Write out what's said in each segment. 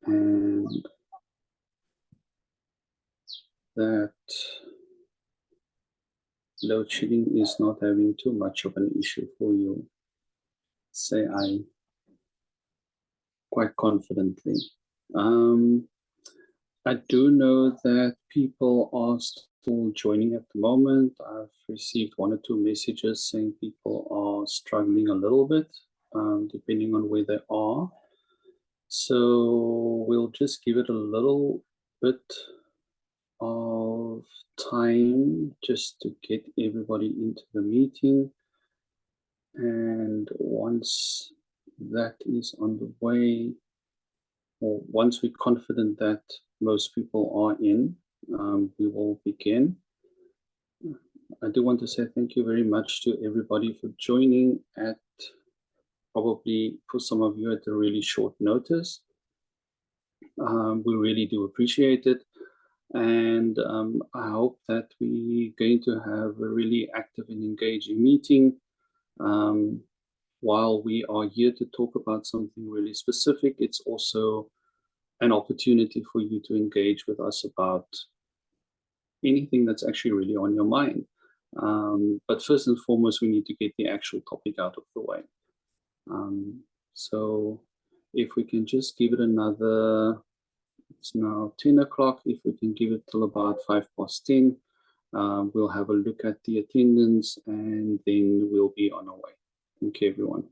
and that load shedding is not having too much of an issue for you, say I quite confidently. I do know that people are still joining at the moment. I've received one or two messages saying people are struggling a little bit, depending on where they are. So we'll just give it a little bit of time just to get everybody into the meeting. And once that is on the way, or once we're confident that most people are in, we will begin. I do want to say thank you very much to everybody for joining at probably for some of you at a really short notice. We really do appreciate it. And I hope that we're going to have a really active and engaging meeting. While we are here to talk about something really specific, it's also an opportunity for you to engage with us about anything that's actually really on your mind. But first and foremost, we need to get the actual topic out of the way. So if we can just give it another, it's now 10 o'clock, if we can give it till about 10:05, we'll have a look at the attendance and then we'll be on our way. Thank you, everyone.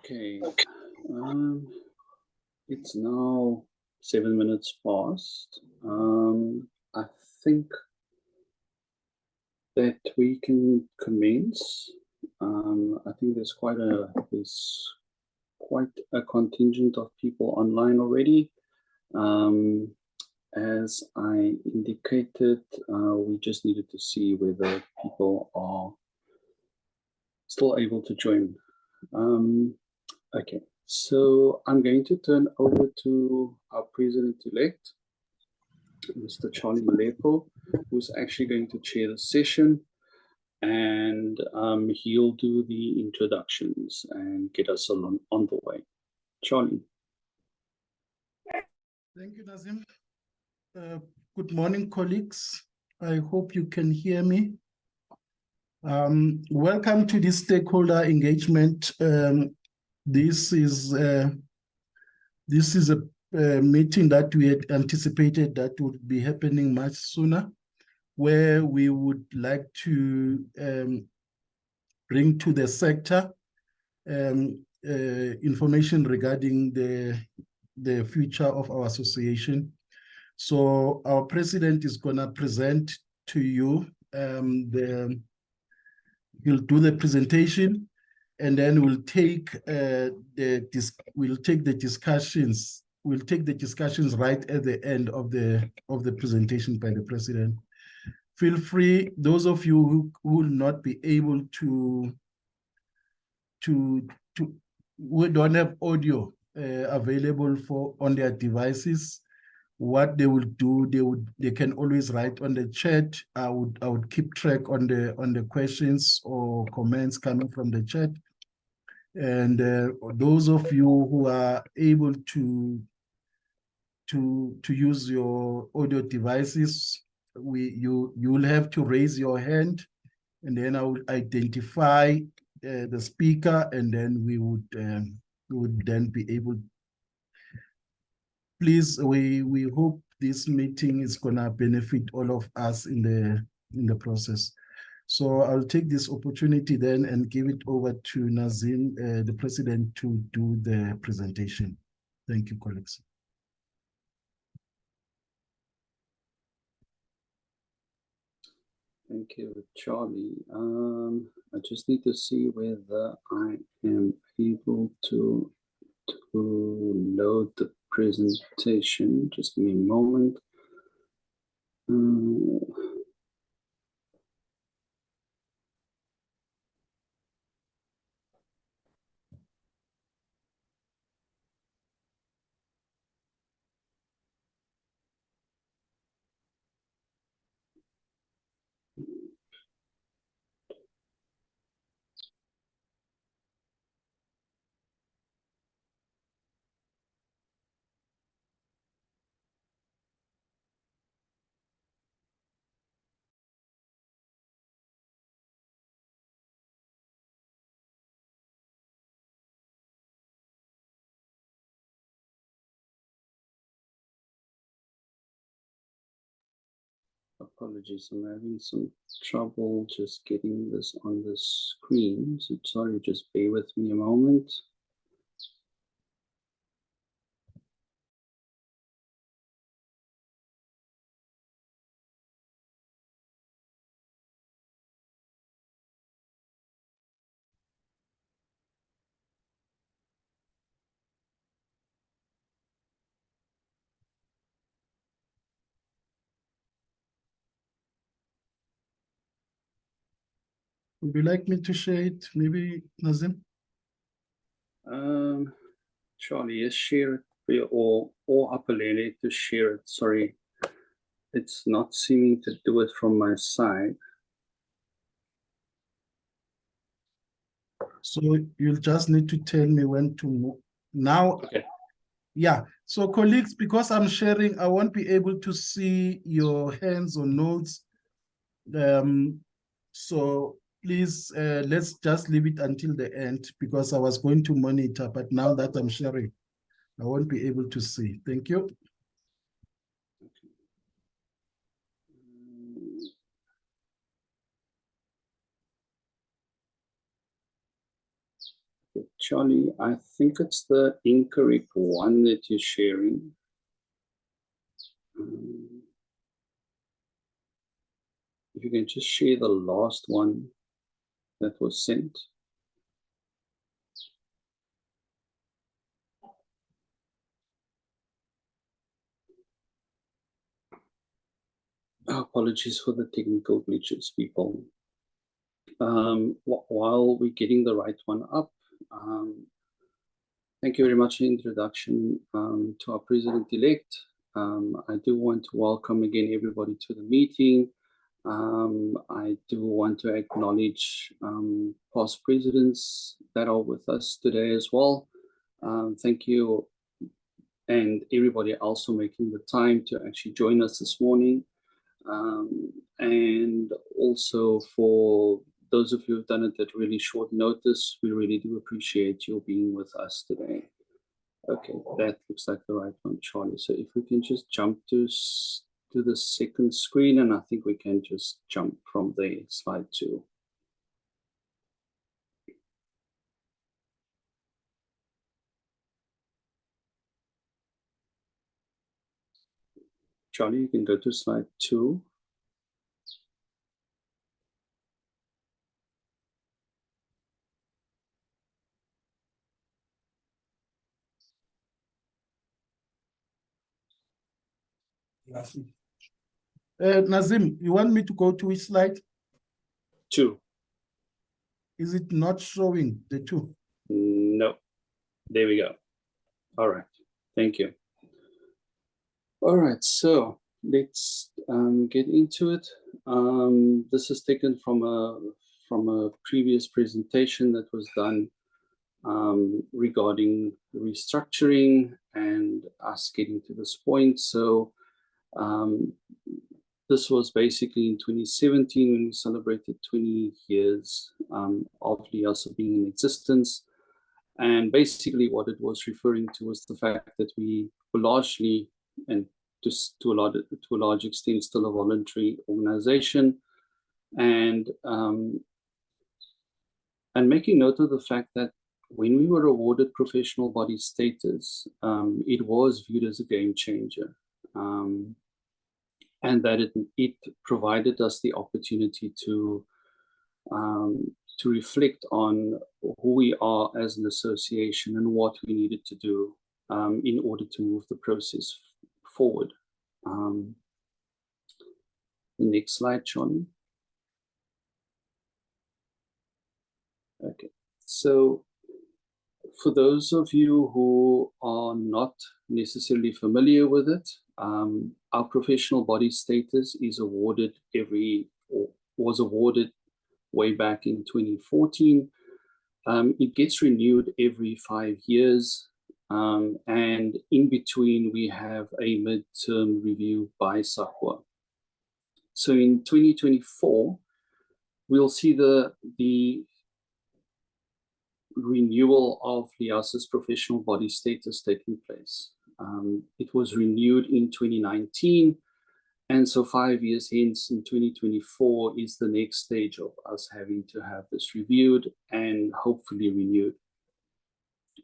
Okay. It's now 7 minutes past. I think that we can commence. I think there's quite a contingent of people online already. As I indicated, we just needed to see whether people are still able to join. Okay, so I'm going to turn over to our president-elect, Mr. Charlie Malepo, who's actually going to chair the session, and he'll do the introductions and get us on the way. Charlie. Thank you, Nazim. Good morning, colleagues. I hope you can hear me. Welcome to this stakeholder engagement. This is a meeting that we had anticipated that would be happening much sooner, where we would like to bring to the sector information regarding the future of our association. So our president is going to present to you he'll do the presentation, and then we'll take the discussions. We'll take the discussions right at the end of the presentation by the president. Feel free, those of you who will not be able to who don't have audio available on their devices, what they will do, they can always write on the chat. I would keep track on the questions or comments coming from the chat. And those of you who are able to use your audio devices, you'll have to raise your hand, and then I will identify the speaker, and then we would then be able. Please, we hope this meeting is gonna benefit all of us in the process. So I'll take this opportunity then and give it over to Nazim, the president, to do the presentation. Thank you, colleagues. Thank you, Charlie. I just need to see whether I am able to load the presentation. Just give me a moment. Apologies, I'm having some trouble just getting this on the screen. So sorry, just bear with me a moment. Would you like me to share it, maybe, Nazim? Charlie, yes, share it, or Apalele to share it. Sorry, it's not seeming to do it from my side. So you'll just need to tell me when to move. Now, okay. Yeah, so colleagues, because I'm sharing, I won't be able to see your hands or notes. So please, let's just leave it until the end, because I was going to monitor, but now that I'm sharing, I won't be able to see. Thank you. Charlie, I think it's the incorrect one that you're sharing. If you can just share the last one that was sent. Apologies for the technical glitches, people. While we're getting the right one up, thank you very much for the introduction to our president-elect. I do want to welcome again everybody to the meeting. I do want to acknowledge past presidents that are with us today as well. Thank you, and everybody also making the time to actually join us this morning. And also for those of you who've done it at really short notice, we really do appreciate you being with us today. Okay, that looks like the right one, Charlie. So if we can just jump to the second screen, and I think we can just jump from there, slide 2. Charlie, you can go to slide 2. Nazim, you want me to go to which slide? 2. Is it not showing the 2? No. There we go. All right. Thank you. All right. So let's get into it. This is taken from a previous presentation that was done regarding restructuring and us getting to this point. So this was basically in 2017 when we celebrated 20 years of LIASA being in existence. And basically what it was referring to was the fact that we were largely, and just to a large extent, still a voluntary organization. And making note of the fact that when we were awarded professional body status, it was viewed as a game changer. And that it provided us the opportunity to reflect on who we are as an association and what we needed to do in order to move the process forward. The next slide, Sean. Okay, so for those of you who are not necessarily familiar with it, our professional body status is awarded was awarded way back in 2014. It gets renewed every 5 years. And in between, we have a midterm review by SAQA. So in 2024, we'll see the renewal of LIASA's professional body status taking place. It was renewed in 2019. And so 5 years hence, in 2024, is the next stage of us having to have this reviewed and hopefully renewed.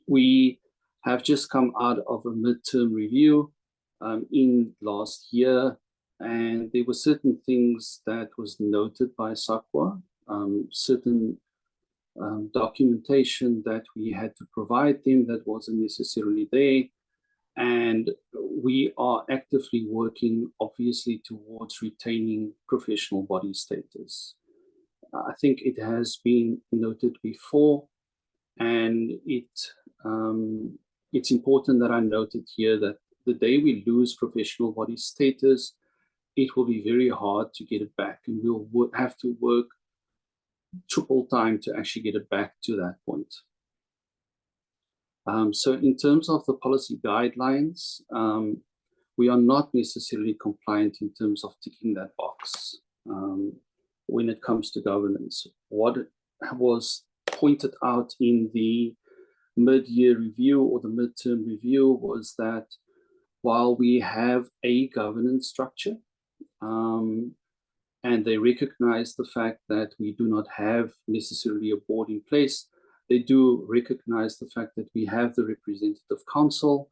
We have just come out of a midterm review in last year, and there were certain things that was noted by SAQA, certain documentation that we had to provide them that wasn't necessarily there. And we are actively working, obviously, towards retaining professional body status. I think it has been noted before, and it's important that I noted here that the day we lose professional body status, it will be very hard to get it back, and we'll have to work triple time to actually get it back to that point. So in terms of the policy guidelines, we are not necessarily compliant in terms of ticking that box when it comes to governance. What was pointed out in the mid-year review or the midterm review was that while we have a governance structure, and they recognize the fact that we do not have necessarily a board in place, they do recognize the fact that we have the representative council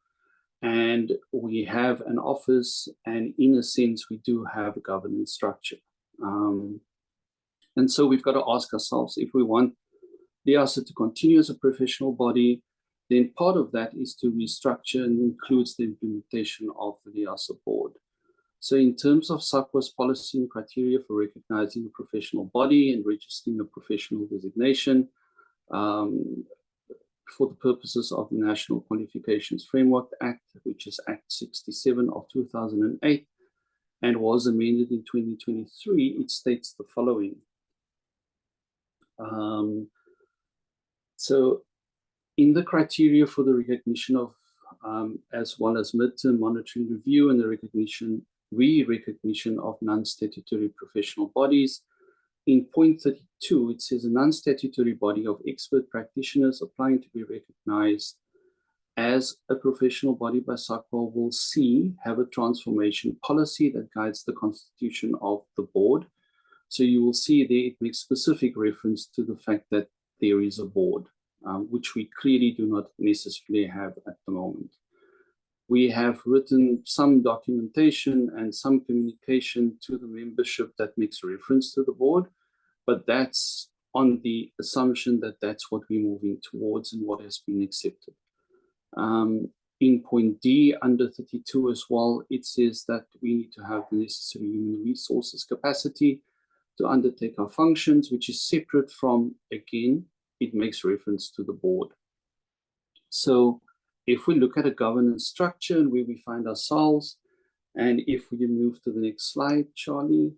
and we have an office, and in a sense, we do have a governance structure. And so we've got to ask ourselves, if we want LIASA to continue as a professional body, then part of that is to restructure and includes the implementation of the LIASA board. So in terms of SAQA's policy and criteria for recognizing a professional body and registering a professional designation, for the purposes of the National Qualifications Framework Act, which is Act 67 of 2008, and was amended in 2023, it states the following. So in the criteria for the recognition of, as well as midterm monitoring review and the re-recognition of non-statutory professional bodies, in point 32, it says a non-statutory body of expert practitioners applying to be recognized as a professional body by SAQA will have a transformation policy that guides the constitution of the board. So you will see there it makes specific reference to the fact that there is a board, which we clearly do not necessarily have at the moment. We have written some documentation and some communication to the membership that makes reference to the board, but that's on the assumption that that's what we're moving towards and what has been accepted. In point D, under 32 as well, it says that we need to have the necessary human resources capacity to undertake our functions, which is separate from, again, it makes reference to the board. So if we look at a governance structure and where we find ourselves, and if we move to the next slide, Charlie,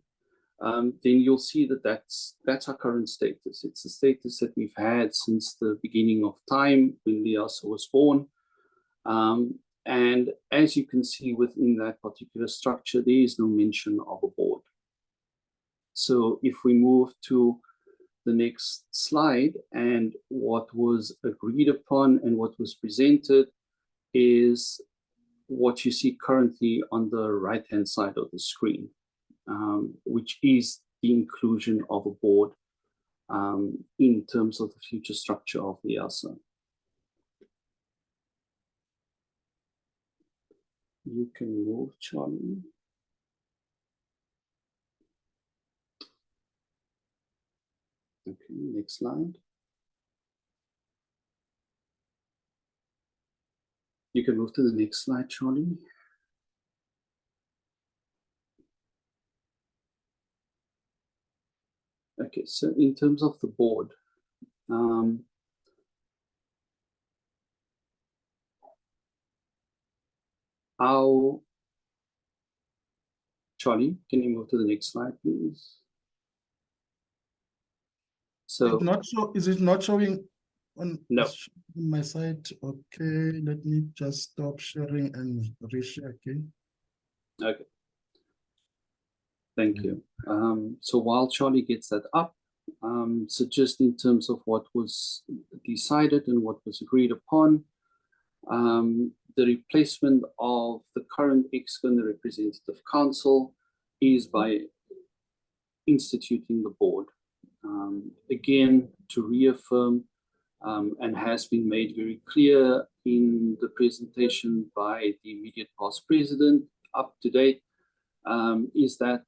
then you'll see that that's our current status. It's the status that we've had since the beginning of time when LIASA was born. And as you can see within that particular structure, there is no mention of a board. So if we move to the next slide, and what was agreed upon and what was presented is what you see currently on the right-hand side of the screen, which is the inclusion of a board in terms of the future structure of LIASA. You can move, Charlie. Okay, next slide. You can move to the next slide, Charlie. Okay, so in terms of the board, Charlie, can you move to the next slide, please? So it's not so, is it not showing on my side? Okay, let me just stop sharing and reshare again. Okay. Thank you. So while Charlie gets that up, so just in terms of what was decided and what was agreed upon, the replacement of the current external representative council is by instituting the board. Again, to reaffirm, and has been made very clear in the presentation by the immediate past president, up to date, is that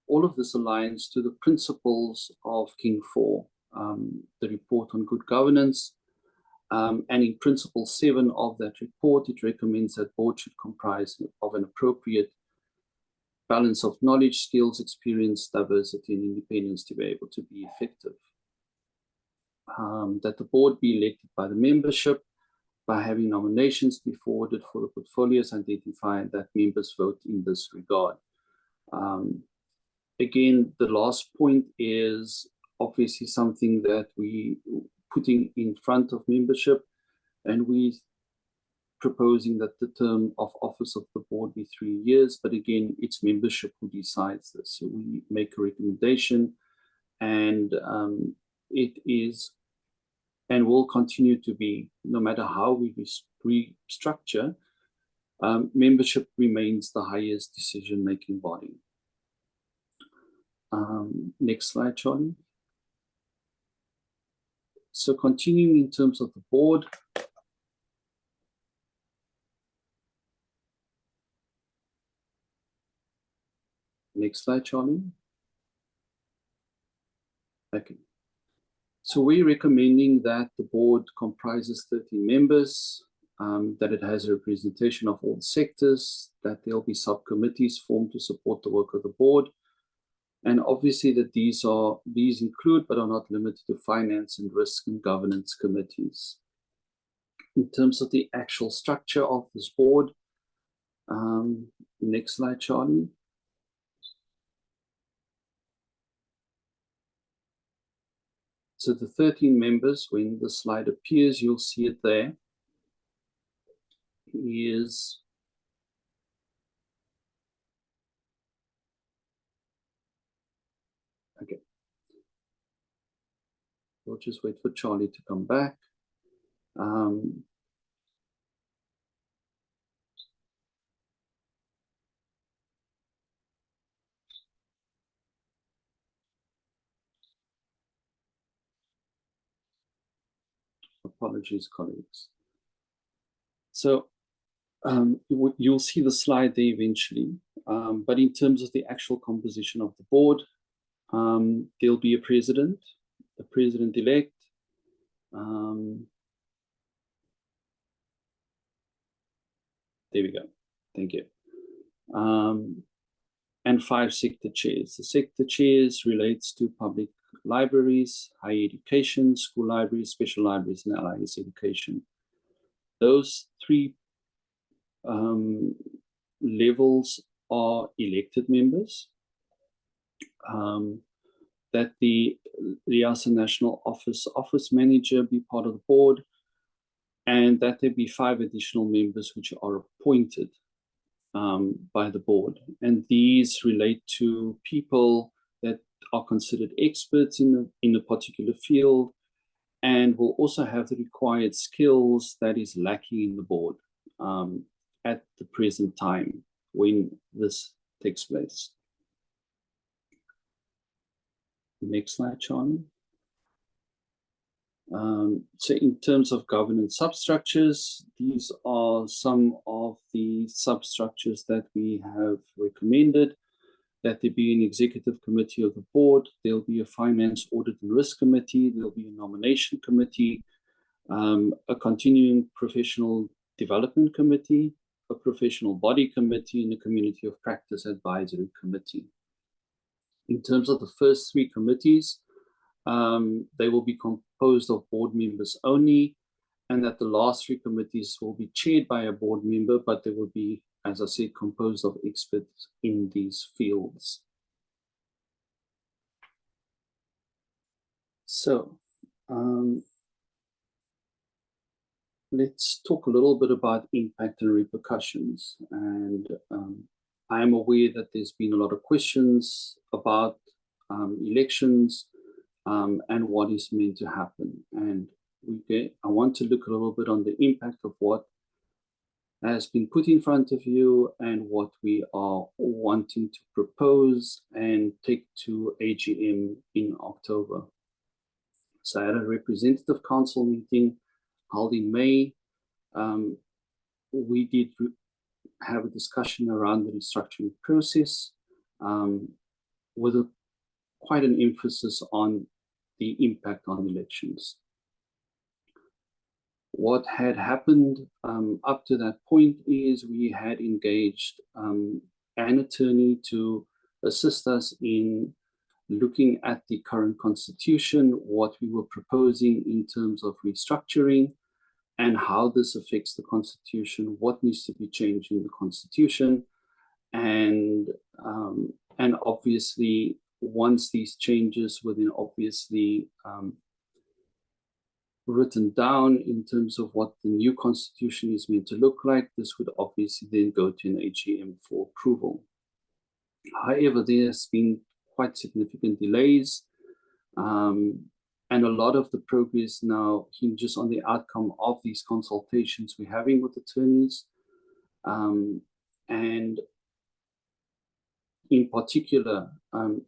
all of this aligns to the principles of King 4, the report on good governance. And in principle 7 of that report, it recommends that board should comprise of an appropriate balance of knowledge, skills, experience, diversity, and independence to be able to be effective. That the board be elected by the membership by having nominations be forwarded for the portfolios identified that members vote in this regard. Again, the last point is obviously something that we putting in front of membership, and we proposing that the term of office of the board be 3 years, but again, it's membership who decides this. So we make a recommendation, and it is and will continue to be, no matter how we restructure, membership remains the highest decision-making body. Next slide, Charlie. So continuing in terms of the board. Next slide, Charlie. Okay. So we're recommending that the board comprises 13 members, that it has a representation of all sectors, that there'll be subcommittees formed to support the work of the board. And obviously that these include, but are not limited to, finance and risk and governance committees. In terms of the actual structure of this board, next slide, Charlie. So the 13 members, when the slide appears, you'll see it there, is okay. We'll just wait for Charlie to come back. Apologies, colleagues. So you'll see the slide there eventually, but in terms of the actual composition of the board, there'll be a president-elect, there we go, thank you, and 5 sector chairs. The sector chairs relates to public libraries, higher education, school libraries, special libraries, and LIASA education. Those 3 levels are elected members, that the LIASA National Office Manager be part of the board, and that there be 5 additional members which are appointed by the board. And these relate to people that are considered experts in a particular field, and will also have the required skills that is lacking in the board at the present time when this takes place. Next slide, Charlie. So in terms of governance substructures, these are some of the substructures that we have recommended, that there be an executive committee of the board, there'll be a finance, audit and risk committee, there'll be a nomination committee, a continuing professional development committee, a professional body committee, and a community of practice advisory committee. In terms of the first 3 committees, they will be composed of board members only, and that the last 3 committees will be chaired by a board member, but they will be, as I said, composed of experts in these fields. So let's talk a little bit about impact and repercussions. And I am aware that there's been a lot of questions about elections and what is meant to happen. And I want to look a little bit on the impact of what has been put in front of you and what we are wanting to propose and take to AGM in October. So I had a representative council meeting held in May. We did have a discussion around the restructuring process with quite an emphasis on the impact on elections. What had happened up to that point is we had engaged an attorney to assist us in looking at the current constitution, what we were proposing in terms of restructuring, and how this affects the constitution, what needs to be changed in the constitution, and obviously once these changes were then obviously written down in terms of what the new constitution is meant to look like, this would obviously then go to an AGM for approval. However, there's been quite significant delays, and a lot of the progress now hinges on the outcome of these consultations we're having with attorneys. And in particular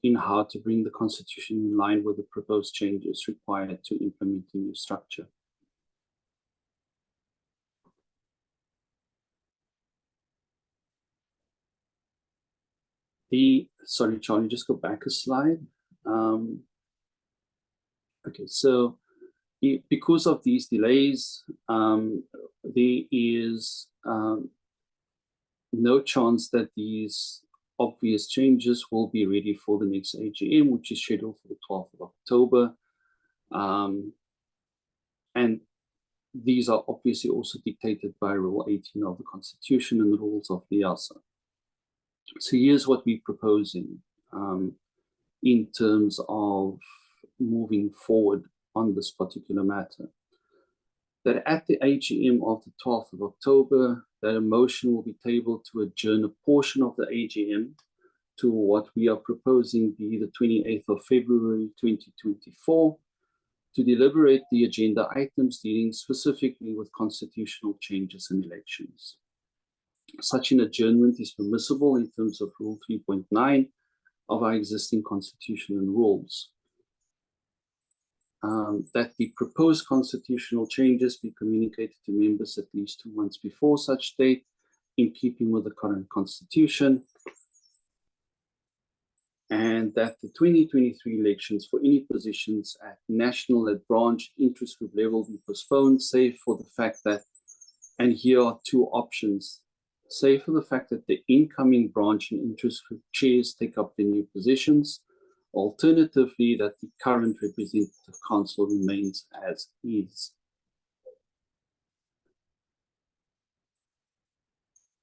in how to bring the Constitution in line with the proposed changes required to implement the new structure. Sorry, Charlie, just go back a slide. Okay, so because of these delays, there is no chance that these obvious changes will be ready for the next AGM, which is scheduled for the 12th of October. And these are obviously also dictated by Rule 18 of the Constitution and the rules of LIASA. So here's what we're proposing in terms of moving forward on this particular matter. That at the AGM of the 12th of October, that a motion will be tabled to adjourn a portion of the AGM to what we are proposing be the 28th of February 2024 to deliberate the agenda items dealing specifically with constitutional changes and elections. Such an adjournment is permissible in terms of Rule 3.9 of our existing constitution and rules. That the proposed constitutional changes be communicated to members at least 2 months before such date, in keeping with the current constitution, and that the 2023 elections for any positions at national, at branch, interest group level be postponed, save for the fact that, and here are 2 options, save for the fact that the incoming branch and interest group chairs take up the new positions. Alternatively, that the current representative council remains as is.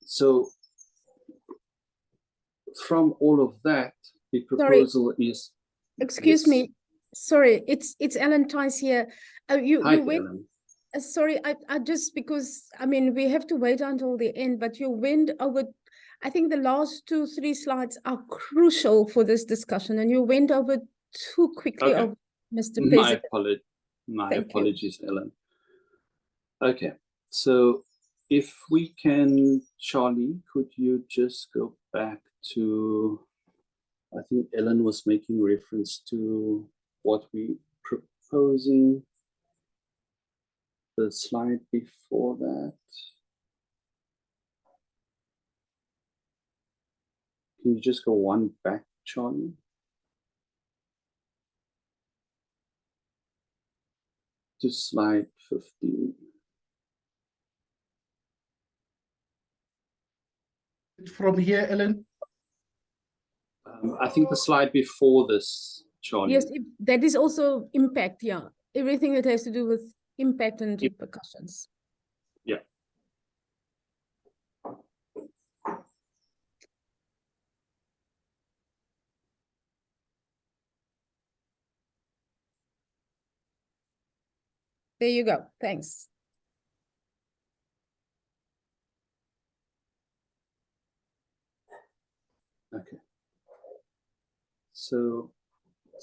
So, from all of that, the proposal is. Excuse me. Sorry, it's Ellen Tice here. Hi, you went. Ellen. Sorry, I just, because I mean we have to wait until the end, but you went over. I think the last 2-3 slides are crucial for this discussion, and you went over too quickly, Okay. Mr. President. My apologies, Ellen. Okay, so if we can, Charlie, could you just go back to, I think Ellen was making reference to what we proposing, the slide before that. Can you just go one back, Charlie? To slide 15. From here, Ellen? I think the slide before this, Charlie. Yes, that is also impact, yeah. Everything that has to do with impact and repercussions. Yeah. There you go. Thanks. Okay. So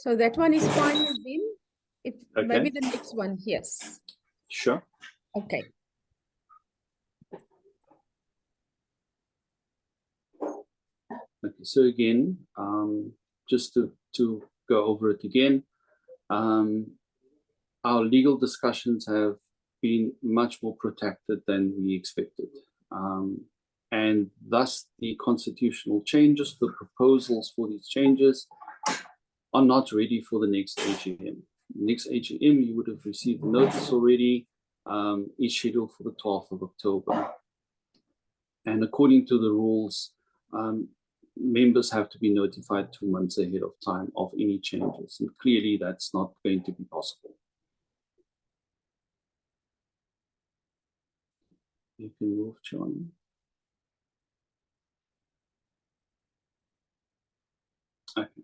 that one is fine with him. If okay. Maybe the next one, yes. Sure. Okay. Okay. So again, just to go over it again, our legal discussions have been much more protracted than we expected. And thus the constitutional changes, the proposals for these changes are not ready for the next AGM. Next AGM, you would have received notice already, is scheduled for the 12th of October. And according to the rules, members have to be notified 2 months ahead of time of any changes. And clearly that's not going to be possible. You can move, John. Okay.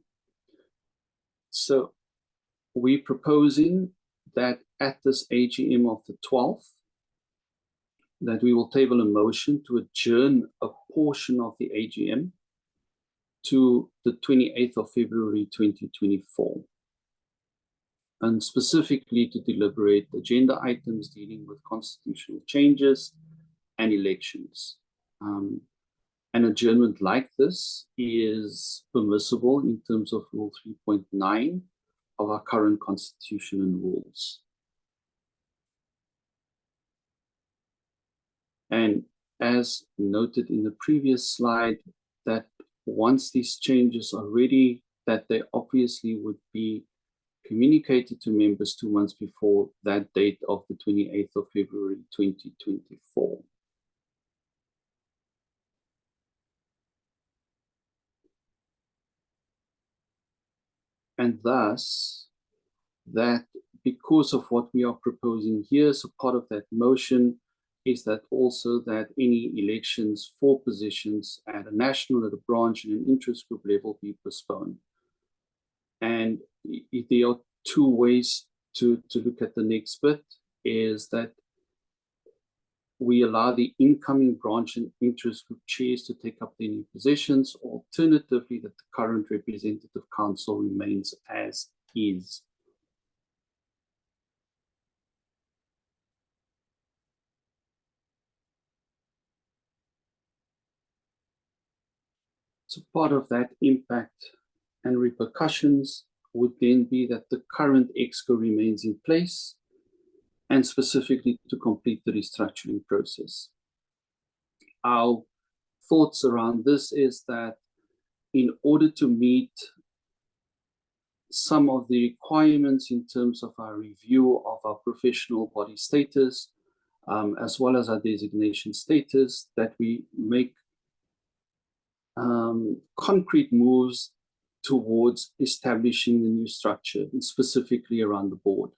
So we're proposing that at this AGM of the 12th, that we will table a motion to adjourn a portion of the AGM to the 28th of February 2024. And specifically to deliberate agenda items dealing with constitutional changes and elections. An adjournment like this is permissible in terms of Rule 3.9 of our current constitution and rules. And as noted in the previous slide, that once these changes are ready, that they obviously would be communicated to members 2 months before that date of the 28th of February 2024. And thus, that because of what we are proposing here, so part of that motion is that also that any elections for positions at a national, at a branch, and an interest group level be postponed. And there are two ways to look at the next bit, is that we allow the incoming branch and interest group chairs to take up their new positions, alternatively that the current representative council remains as is. So part of that impact and repercussions would then be that the current EXCO remains in place, and specifically to complete the restructuring process. Our thoughts around this is that in order to meet some of the requirements in terms of our review of our professional body status, as well as our designation status, that we make concrete moves towards establishing the new structure, and specifically around the board.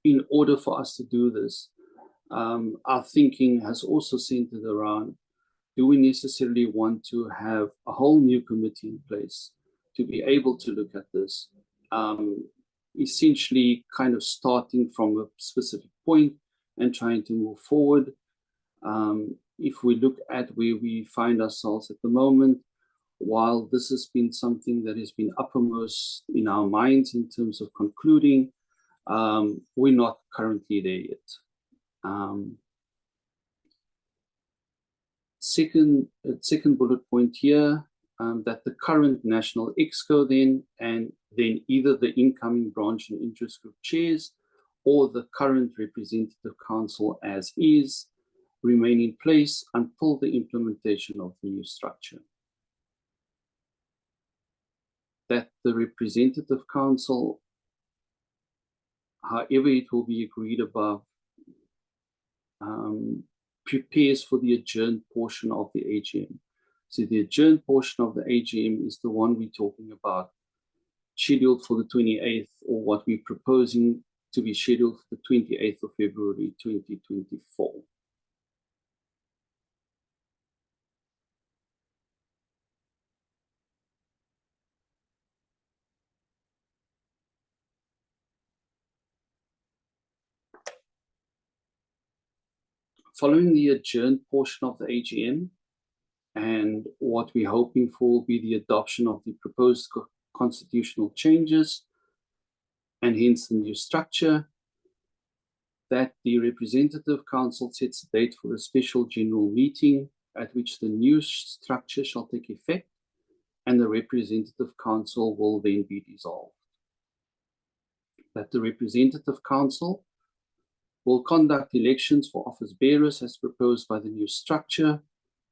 In order for us to do this, our thinking has also centered around, do we necessarily want to have a whole new committee in place to be able to look at this? Essentially kind of starting from a specific point and trying to move forward. If we look at where we find ourselves at the moment, while this has been something that has been uppermost in our minds in terms of concluding, we're not currently there yet. Second bullet point here, that the current national EXCO then either the incoming branch and interest group chairs or the current representative council as is remain in place until the implementation of the new structure. That the representative council, however it will be agreed above, prepares for the adjourned portion of the AGM. So the adjourned portion of the AGM is the one we're talking about, scheduled for the 28th, or what we're proposing to be scheduled for the 28th of February 2024. Following the adjourned portion of the AGM, and what we're hoping for will be the adoption of the proposed constitutional changes, and hence the new structure, that the representative council sets a date for a special general meeting at which the new structure shall take effect, and the representative council will then be dissolved. That the representative council will conduct elections for office bearers as proposed by the new structure,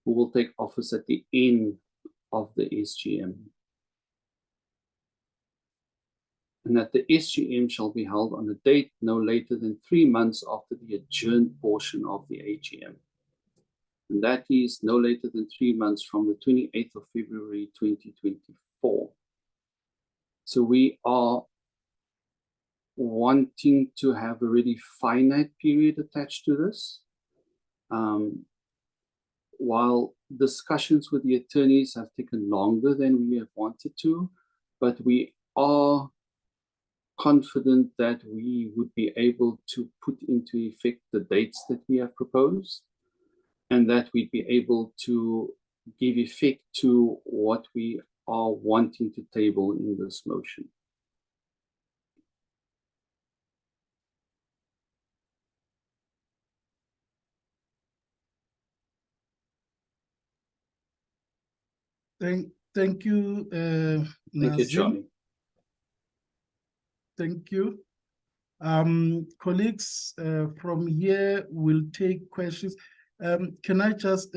who will take office at the end of the SGM. And that the SGM shall be held on a date no later than 3 months after the adjourned portion of the AGM. And that is no later than 3 months from the 28th of February 2024. So we are wanting to have a really finite period attached to this. While discussions with the attorneys have taken longer than we have wanted to, but we are confident that we would be able to put into effect the dates that we have proposed, and that we'd be able to give effect to what we are wanting to table in this motion. Thank you, Thank you, Nazim. Charlie. Thank you. Colleagues, from here, we'll take questions. Can I just,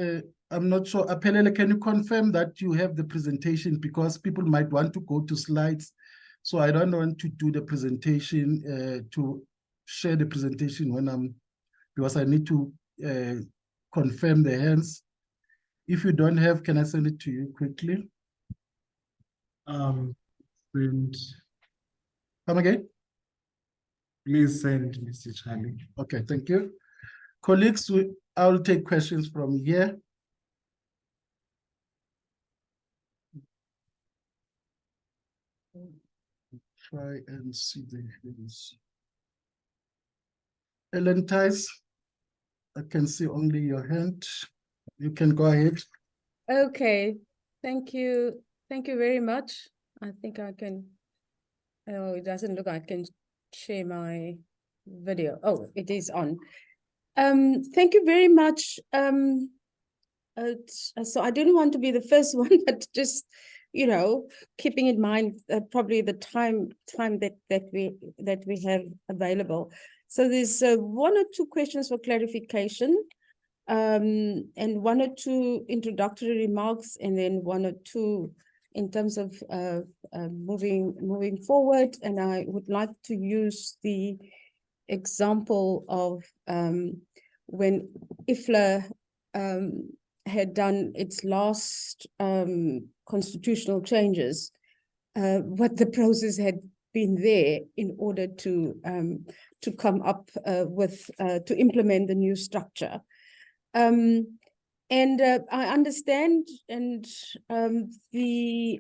I'm not sure, Apelele, can you confirm that you have the presentation, because people might want to go to slides. So I don't want to do the presentation, to share the presentation when because I need to confirm the hands. If you don't have, can I send it to you quickly? Send. Come again? Please send, Mr. Charlie. Okay, thank you. Colleagues, I'll take questions from here. Try and see the hands. Ellen Tice, I can see only your hand. You can go ahead. Okay, thank you. Thank you very much. I think I can, oh, it doesn't look like I can share my video. Oh, it is on. Thank you very much. So I didn't want to be the first one, but just, you know, keeping in mind probably the time that we have available. So there's one or two questions for clarification, and one or two introductory remarks, and then one or two in terms of moving forward. And I would like to use the example of when IFLA had done its last constitutional changes, what the process had been there in order to come up with to implement the new structure. And I understand the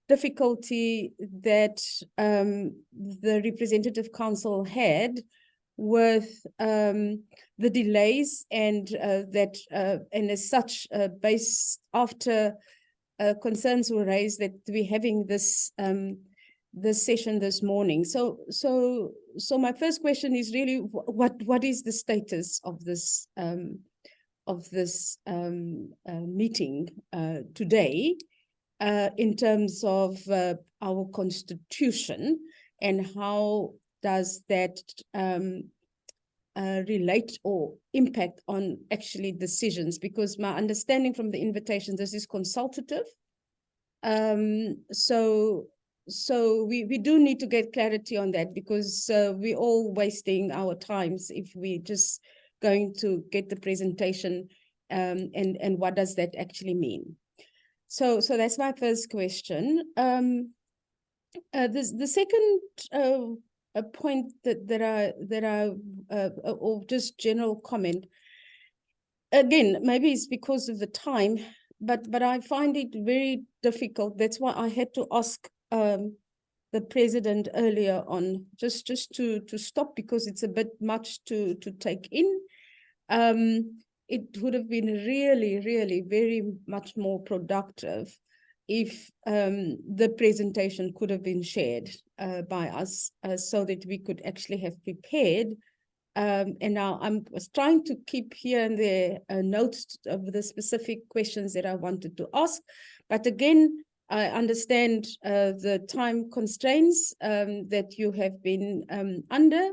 difficulty that the Representative Council had with the delays, and and as such, based after concerns were raised that we're having this this session this morning. So my first question is really what is the status of this meeting today in terms of our constitution, and how does that relate or impact on actually decisions? Because my understanding from the invitation, this is consultative. So we do need to get clarity on that, because we're all wasting our times if we just going to get the presentation, and what does that actually mean? So that's my first question. The second point that I or just general comment, again, maybe it's because of the time, but I find it very difficult. That's why I had to ask the president earlier on, just to stop, because it's a bit much to take in. It would have been really very much more productive if the presentation could have been shared by us, so that we could actually have prepared. And now I was trying to keep here and there notes of the specific questions that I wanted to ask. But again, I understand the time constraints that you have been under.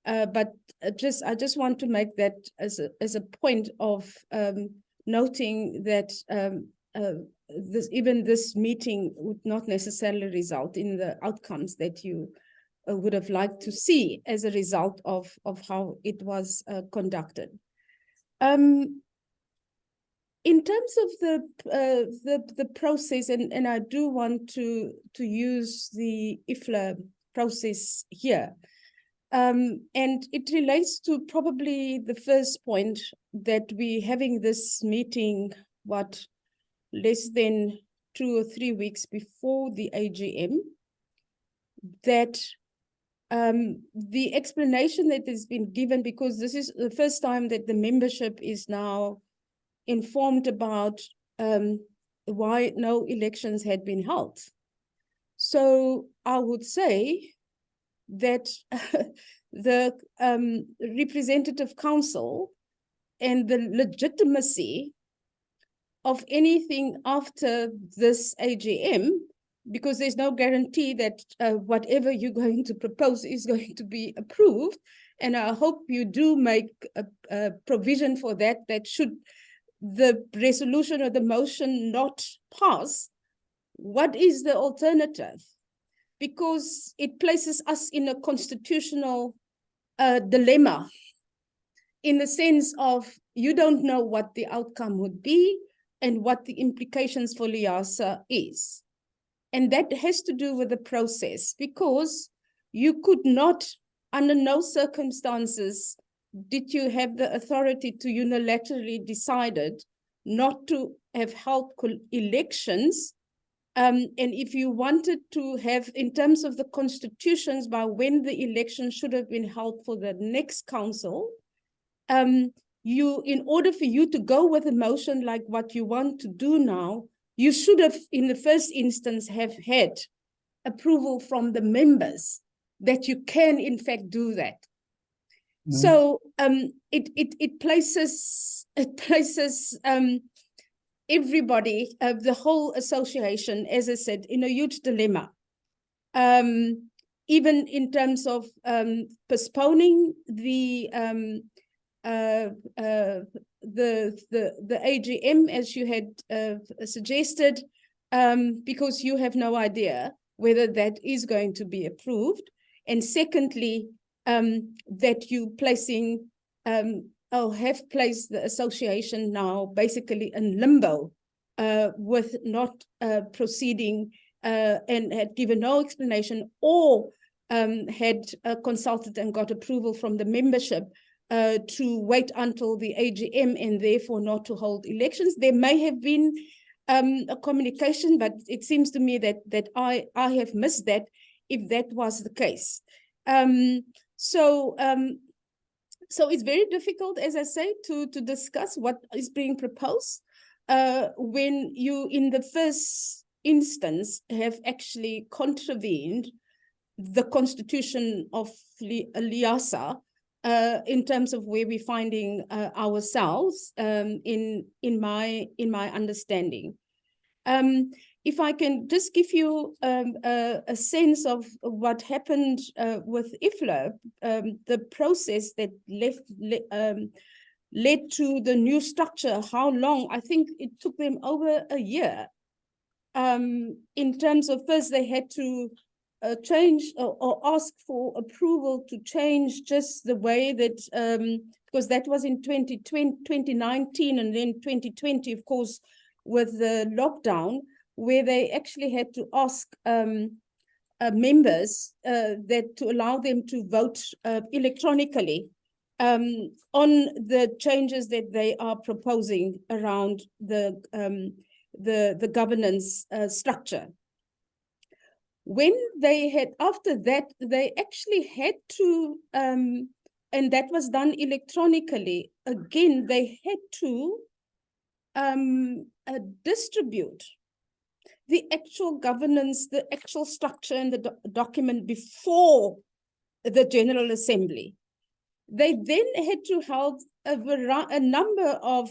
But I just want to make that as a point of noting that this meeting would not necessarily result in the outcomes that you would have liked to see as a result of how it was conducted. In terms of the process, and I do want to use the IFLA process here, and it relates to probably the first point, that we're having this meeting less than 2 or 3 weeks before the AGM, that the explanation that has been given, because this is the first time that the membership is now informed about why no elections had been held. So I would say that the Representative Council and the legitimacy of anything after this AGM, because there's no guarantee that whatever you're going to propose is going to be approved. And I hope you do make a provision for that, that should the resolution or the motion not pass, what is the alternative? Because it places us in a constitutional dilemma, in the sense of you don't know what the outcome would be and what the implications for LIASA is. And that has to do with the process, because you could not, under no circumstances, did you have the authority to unilaterally decided not to have held elections. And if you wanted to have, in terms of the constitutions, by when the election should have been held for the next council, in order for you to go with a motion like what you want to do now, you should have, in the first instance, have had approval from the members that you can, in fact, do that. Mm-hmm. So it places everybody, the whole association, as I said, in a huge dilemma. Even in terms of postponing the AGM, as you had suggested, because you have no idea whether that is going to be approved. And secondly, that you placing, have placed the association now basically in limbo with not proceeding and had given no explanation, or had consulted and got approval from the membership to wait until the AGM and therefore not to hold elections. There may have been a communication, but it seems to me that I have missed that, if that was the case. So it's very difficult, as I say, to discuss what is being proposed when you, in the first instance, have actually contravened the constitution of LIASA, in terms of where we're finding ourselves, in my understanding. If I can just give you a sense of what happened with IFLA, the process that led to the new structure, how long? I think it took them over a year. In terms of, first they had to change or ask for approval to change just the way that, because that was in 2019, and then 2020, of course, with the lockdown, where they actually had to ask members that to allow them to vote electronically on the changes that they are proposing around the governance structure. When they had, after that, they actually had to, and that was done electronically, again, they had to distribute the actual governance, the actual structure and the document before the General Assembly. They then had to hold a number of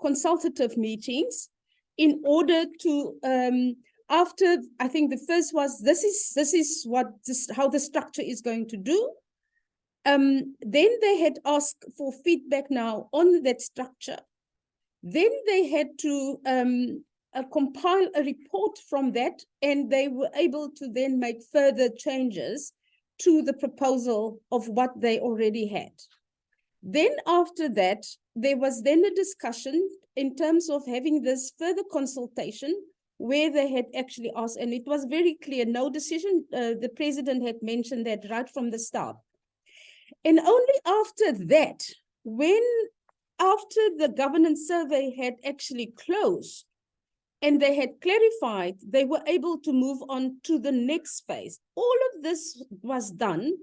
consultative meetings in order to, after, I think the first was, this is how the structure is going to do. Then they had asked for feedback now on that structure. Then they had to compile a report from that, and they were able to then make further changes to the proposal of what they already had. Then after that, there was then a discussion in terms of having this further consultation, where they had actually asked, and it was very clear, no decision. The president had mentioned that right from the start. And only after that, after the governance survey had actually closed and they had clarified, they were able to move on to the next phase. All of this was done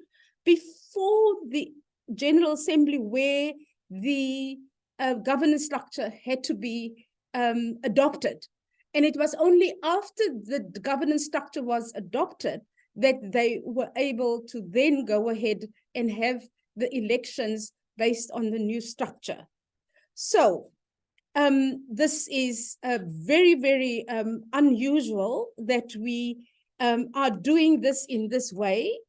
before the General Assembly, where the governance structure had to be adopted. And it was only after the governance structure was adopted that they were able to then go ahead and have the elections based on the new structure. So this is very, very unusual that we are doing this in this way.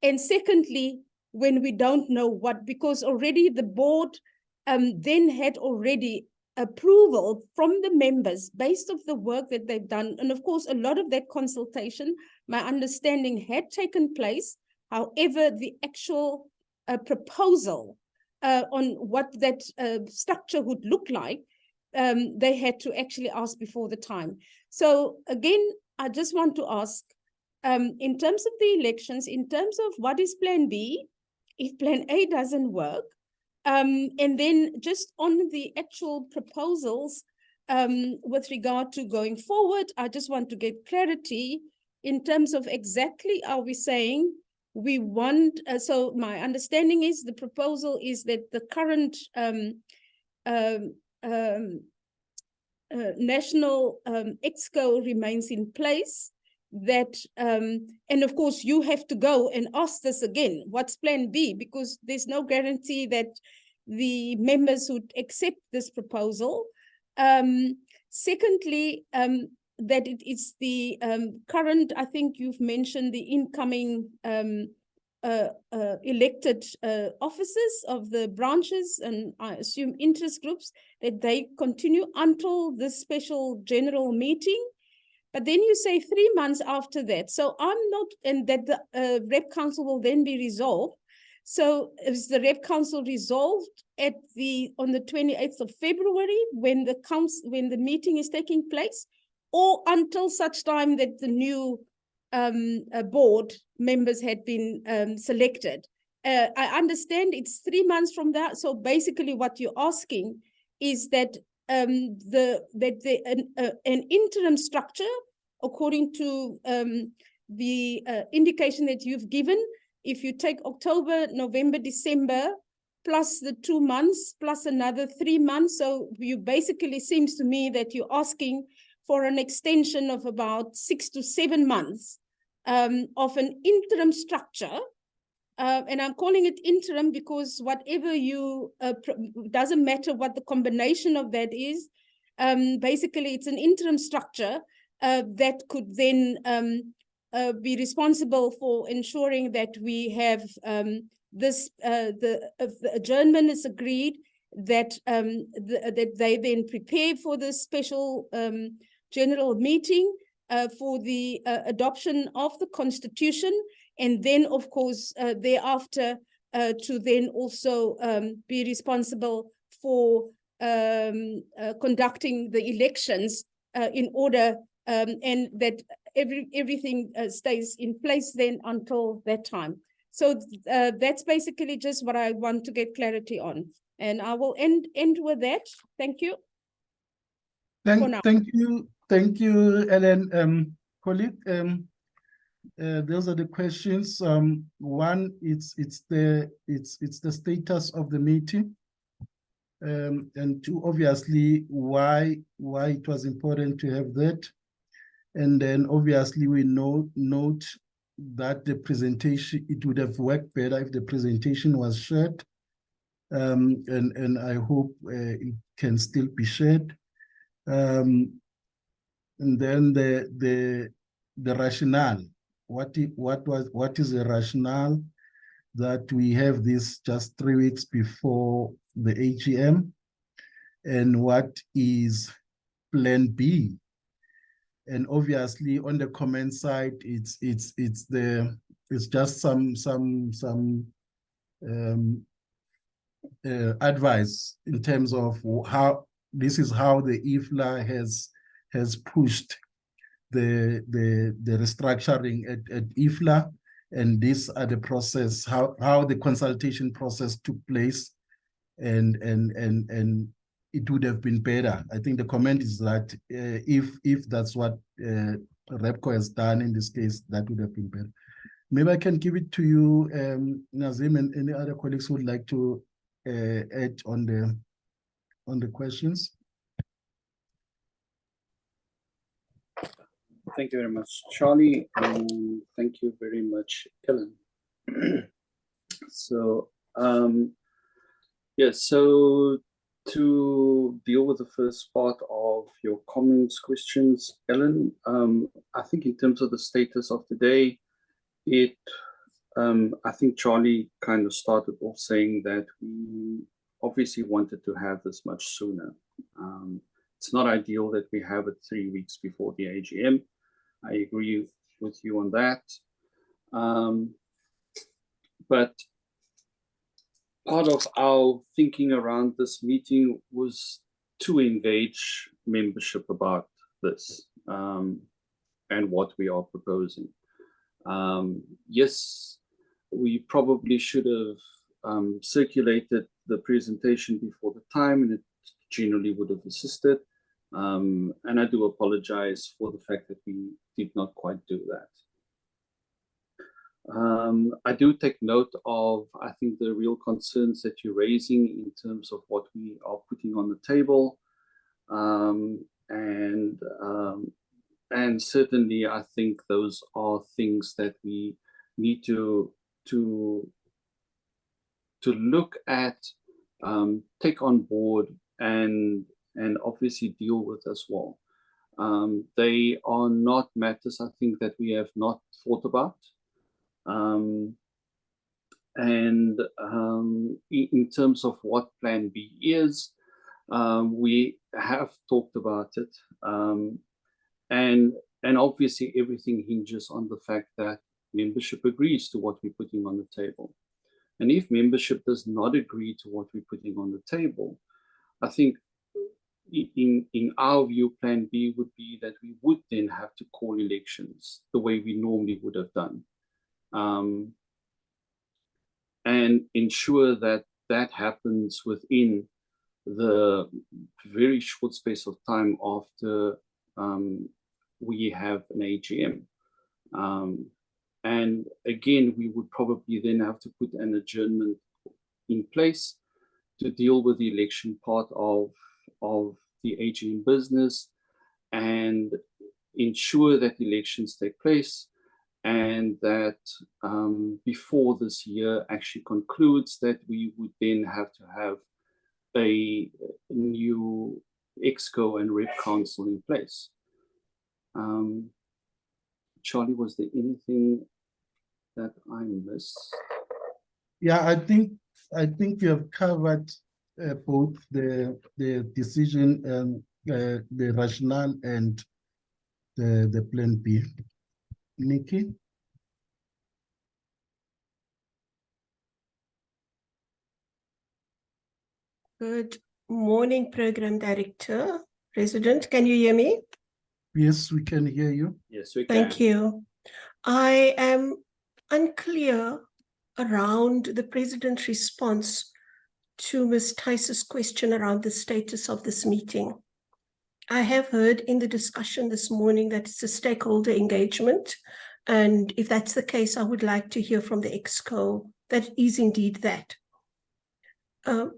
And secondly, when we don't know what, because already the board then had already approval from the members based on the work that they've done. And of course, a lot of that consultation, my understanding, had taken place. However, the actual proposal on what that structure would look like, they had to actually ask before the time. So again, I just want to ask, in terms of the elections, in terms of what is plan B, if plan A doesn't work, and then just on the actual proposals with regard to going forward, I just want to get clarity in terms of exactly are we saying we want, so my understanding is the proposal is that the current national exco remains in place, that and of course you have to go and ask this again, what's plan B, because there's no guarantee that the members would accept this proposal. Secondly, that it is the current, I think you've mentioned the incoming elected officers of the branches, and I assume interest groups, that they continue until this special general meeting. But then you say 3 months after that. So I'm not, and that the Rep Council will then be resolved. So is the Rep Council resolved on the 28th of February when the meeting is taking place, or until such time that the new board members had been selected? I understand it's 3 months from that. So basically what you're asking is that an interim structure, according to the indication that you've given, if you take October, November, December, plus the 2 months, plus another 3 months, so you basically, seems to me that you're asking for an extension of about 6 to 7 months of an interim structure. And I'm calling it interim because whatever you, doesn't matter what the combination of that is, basically it's an interim structure that could then be responsible for ensuring that we have the adjournment is agreed, that that they then prepare for the special general meeting for the adoption of the Constitution, and then of course thereafter to then also be responsible for conducting the elections in order and that everything stays in place then until that time. So that's basically just what I want to get clarity on. And I will end with that. Thank you. Thank you, Ellen. Colleague, those are the questions. One, it's the status of the meeting, and two, obviously why it was important to have that, and then obviously we note that the presentation, it would have worked better if the presentation was shared, and I hope it can still be shared. And then the rationale. What is the rationale that we have this just 3 weeks before the AGM, and what is plan B? And obviously on the comment side, it's just some advice in terms of how this is how the IFLA has pushed the restructuring at IFLA, and these are the process, how the consultation process took place, and it would have been better. I think the comment is that if that's what REPCO has done in this case, that would have been better. Maybe I can give it to you, Nazim, and any other colleagues who would like to add on the questions. Thank you very much, Charlie, and thank you very much, Ellen. So, yes, so to deal with the first part of your comments, questions, Ellen, I think in terms of the status of today, I think Charlie kind of started off saying that we obviously wanted to have this much sooner. It's not ideal that we have it 3 weeks before the AGM. I agree with you on that. But part of our thinking around this meeting was to engage membership about this and what we are proposing. Yes, we probably should have circulated the presentation before the time, and it generally would have assisted. And I do apologize for the fact that we did not quite do that. I do take note of, I think, the real concerns that you're raising in terms of what we are putting on the table. And certainly, I think those are things that we need to look at, take on board, and obviously deal with as well. They are not matters, I think, that we have not thought about. In terms of what Plan B is, we have talked about it. And obviously everything hinges on the fact that membership agrees to what we're putting on the table. And if membership does not agree to what we're putting on the table, I think in our view, Plan B would be that we would then have to call elections the way we normally would have done. And ensure that that happens within the very short space of time after we have an AGM. And again, we would probably then have to put an adjournment in place to deal with the election part of the AGM business and ensure that elections take place, and that before this year actually concludes, that we would then have to have a new ExCo and Rep Council in place. Charlie, was there anything that I missed? Yeah, I think you have covered both the decision and the rationale and the Plan B. Nikki? Good morning, Program Director. President, can you hear me? Yes, we can hear you. Yes, we can. Thank you. I am unclear around the President's response to Ms. Tice's question around the status of this meeting. I have heard in the discussion this morning that it's a stakeholder engagement. And if that's the case, I would like to hear from the ExCo that it is indeed that.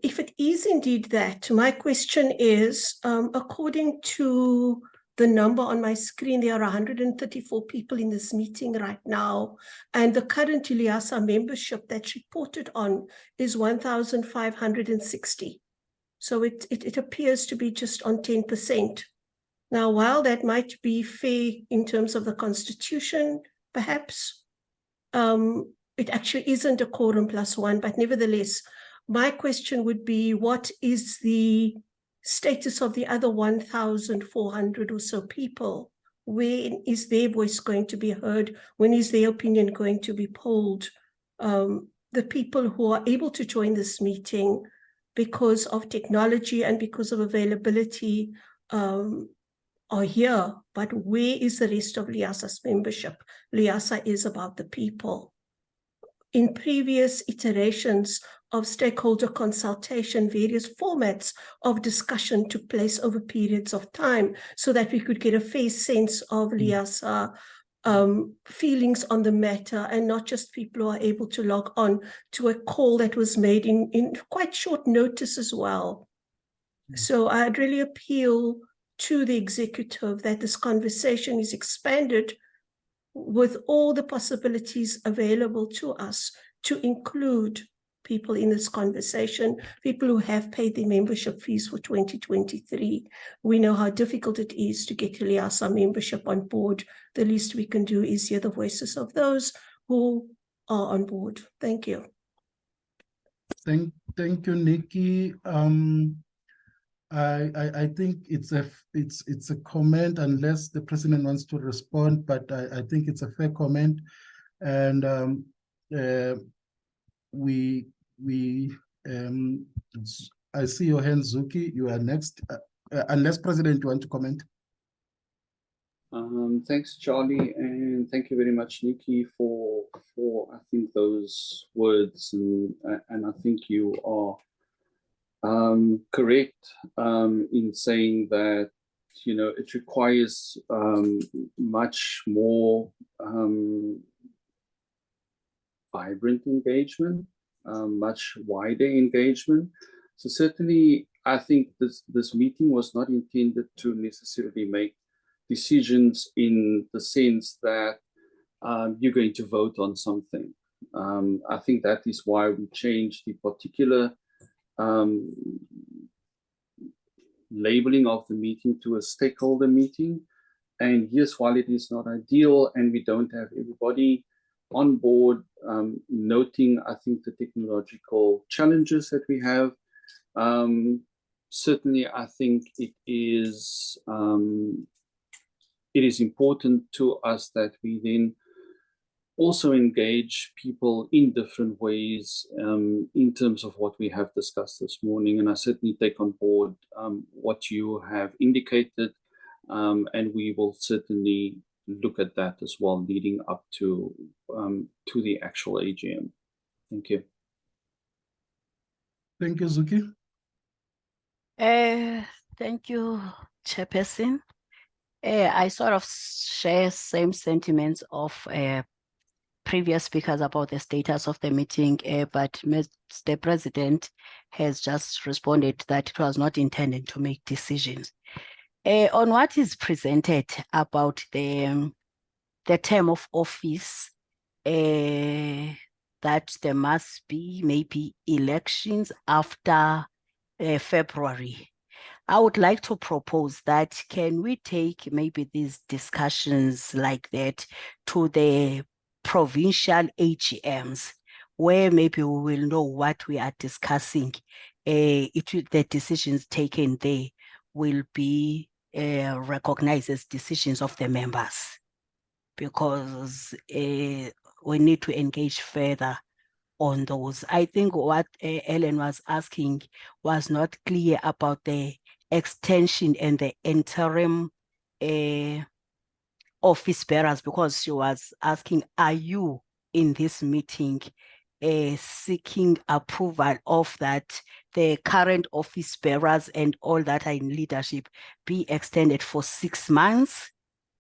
If it is indeed that, my question is, according to the number on my screen, there are 134 people in this meeting right now, and the current LIASA membership that's reported on is 1,560. So it appears to be just on 10%. Now, while that might be fair in terms of the Constitution, perhaps, it actually isn't a quorum plus one, but nevertheless, my question would be, what is the status of the other 1,400 or so people? When is their voice going to be heard? When is their opinion going to be polled? The people who are able to join this meeting because of technology and because of availability are here, but where is the rest of LIASA's membership? LIASA is about the people. In previous iterations of stakeholder consultation, various formats of discussion took place over periods of time so that we could get a fair sense of LIASA feelings on the matter, and not just people who are able to log on to a call that was made in quite short notice as well. So I'd really appeal to the executive that this conversation is expanded with all the possibilities available to us to include people in this conversation, people who have paid their membership fees for 2023. We know how difficult it is to get LIASA membership on board. The least we can do is hear the voices of those who are on board. Thank you. Thank you, Nikki. I think it's a comment, unless the president wants to respond, but I think it's a fair comment. And I see your hand, Zuki. You are next. Unless president, you want to comment? Thanks, Charlie, and thank you very much, Nikki, for I think those words, and I think you are correct in saying that, you know, it requires much more vibrant engagement, much wider engagement. So certainly, I think this meeting was not intended to necessarily make decisions in the sense that you're going to vote on something. I think that is why we changed the particular labeling of the meeting to a stakeholder meeting. And yes, while it is not ideal and we don't have everybody on board, noting, I think, the technological challenges that we have, certainly I think it is important to us that we then also engage people in different ways in terms of what we have discussed this morning. And I certainly take on board what you have indicated, and we will certainly look at that as well leading up to the actual AGM. Thank you. Thank you, Zuki. Thank you, Chairperson. I sort of share same sentiments of previous speakers about the status of the meeting, but Mr. President has just responded that it was not intended to make decisions. On what is presented about the term of office, that there must be maybe elections after February. I would like to propose that, can we take maybe these discussions like that to the provincial AGMs, where maybe we will know what we are discussing. The decisions taken there will be recognized as decisions of the members, because we need to engage further on those. I think what Ellen was asking was not clear about the extension and the interim office bearers, because she was asking, are you in this meeting seeking approval of that the current office bearers and all that are in leadership be extended for 6 months,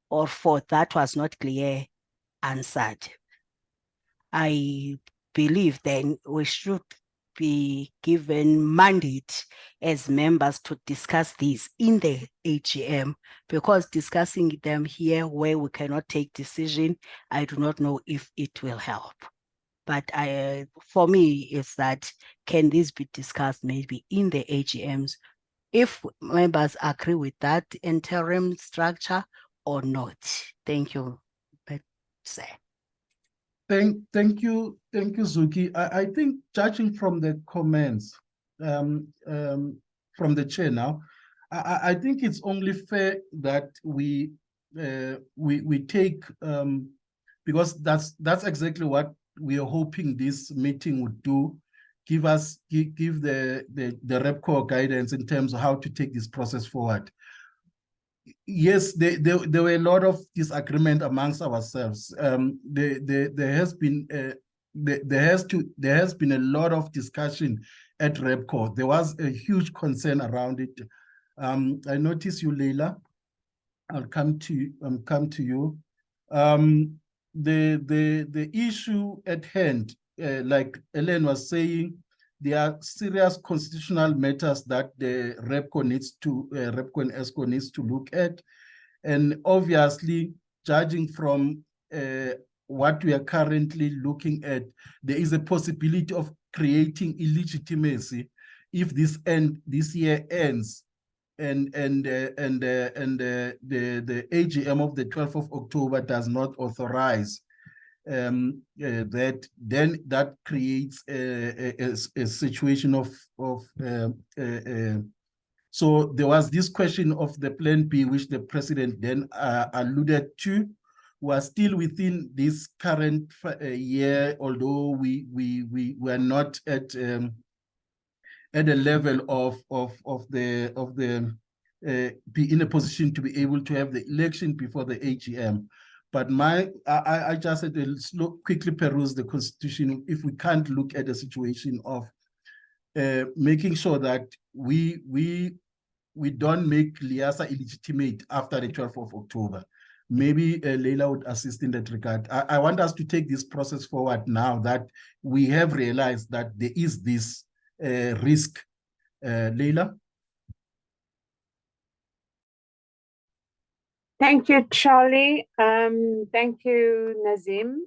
or for that was not clear answered. I believe then we should be given mandate as members to discuss these in the AGM, because discussing them here where we cannot take decision, I do not know if it will help. But for me, it's that, can this be discussed maybe in the AGMs, if members agree with that interim structure or not? Thank you. Thank you, Zuki. I think, judging from the comments from the chair now, I think it's only fair that we take, because that's exactly what we are hoping this meeting would do, give the REPCO guidance in terms of how to take this process forward. Yes, there were a lot of disagreement amongst ourselves. There has been a lot of discussion at REPCO. There was a huge concern around it. I notice you, Leila. I'll come to you. The issue at hand, like Ellen was saying, there are serious constitutional matters that the REPCO and ESCO needs to look at. And obviously, judging from what we are currently looking at, there is a possibility of creating illegitimacy if this year ends and the AGM of the 12th of October does not authorize that, then that creates a situation of so there was this question of the plan B, which the president then alluded to, was still within this current year, although we were not at a level of the be in a position to be able to have the election before the AGM. But I just had to quickly peruse the Constitution if we can't look at the situation of making sure that we don't make LIASA illegitimate after the 12th of October. Maybe Leila would assist in that regard. I want us to take this process forward now that we have realized that there is this risk. Leila? Thank you, Charlie. Thank you, Nazim.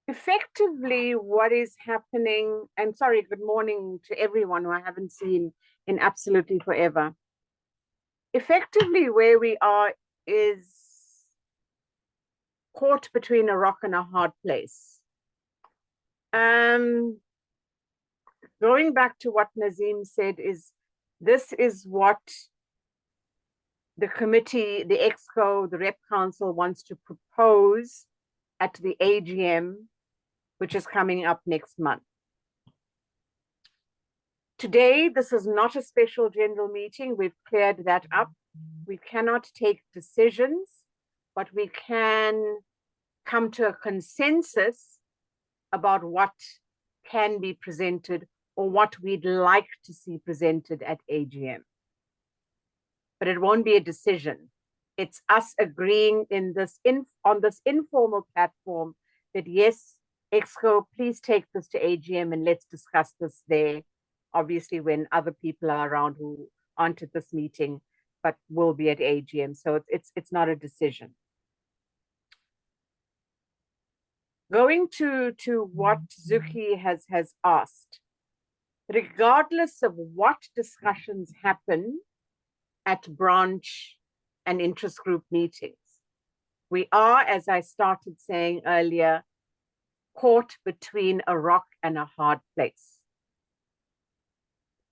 Effectively, what is happening, and sorry, good morning to everyone who I haven't seen in absolutely forever. Effectively, where we are is caught between a rock and a hard place. Going back to what Nazim said, this is what the committee, the EXCO, the Rep Council wants to propose at the AGM, which is coming up next month. Today, this is not a special general meeting. We've cleared that up. We cannot take decisions, but we can come to a consensus about what can be presented or what we'd like to see presented at AGM. But it won't be a decision. It's us agreeing in this on this informal platform that yes, EXCO, please take this to AGM and let's discuss this there. Obviously, when other people are around who aren't at this meeting, but will be at AGM. So it's not a decision. Going to what Zuki has asked, regardless of what discussions happen at branch and interest group meetings, we are, as I started saying earlier, caught between a rock and a hard place.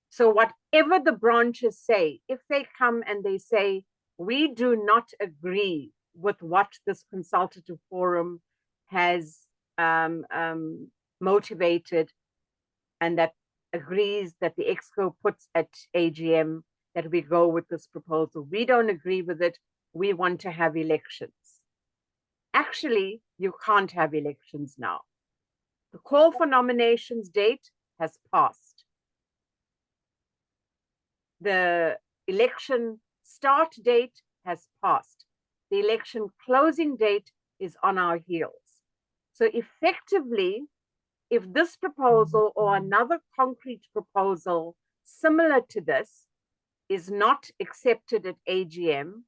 So whatever the branches say, if they come and they say, we do not agree with what this consultative forum has motivated, and that agrees that the EXCO puts at AGM, that we go with this proposal. We don't agree with it. We want to have elections. Actually, you can't have elections now. The call for nominations date has passed. The election start date has passed. The election closing date is on our heels. So effectively, if this proposal or another concrete proposal similar to this is not accepted at AGM,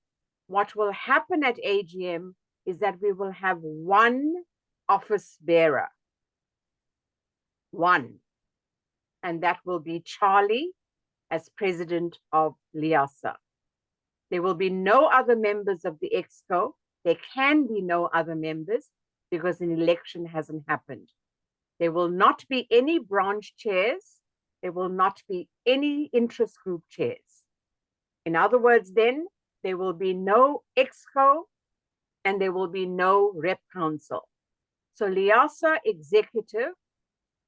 what will happen at AGM is that we will have one office bearer. One. And that will be Charlie as president of LIASA. There will be no other members of the EXCO. There can be no other members because an election hasn't happened. There will not be any branch chairs. There will not be any interest group chairs. In other words, then, there will be no EXCO and there will be no Rep Council. So LIASA executive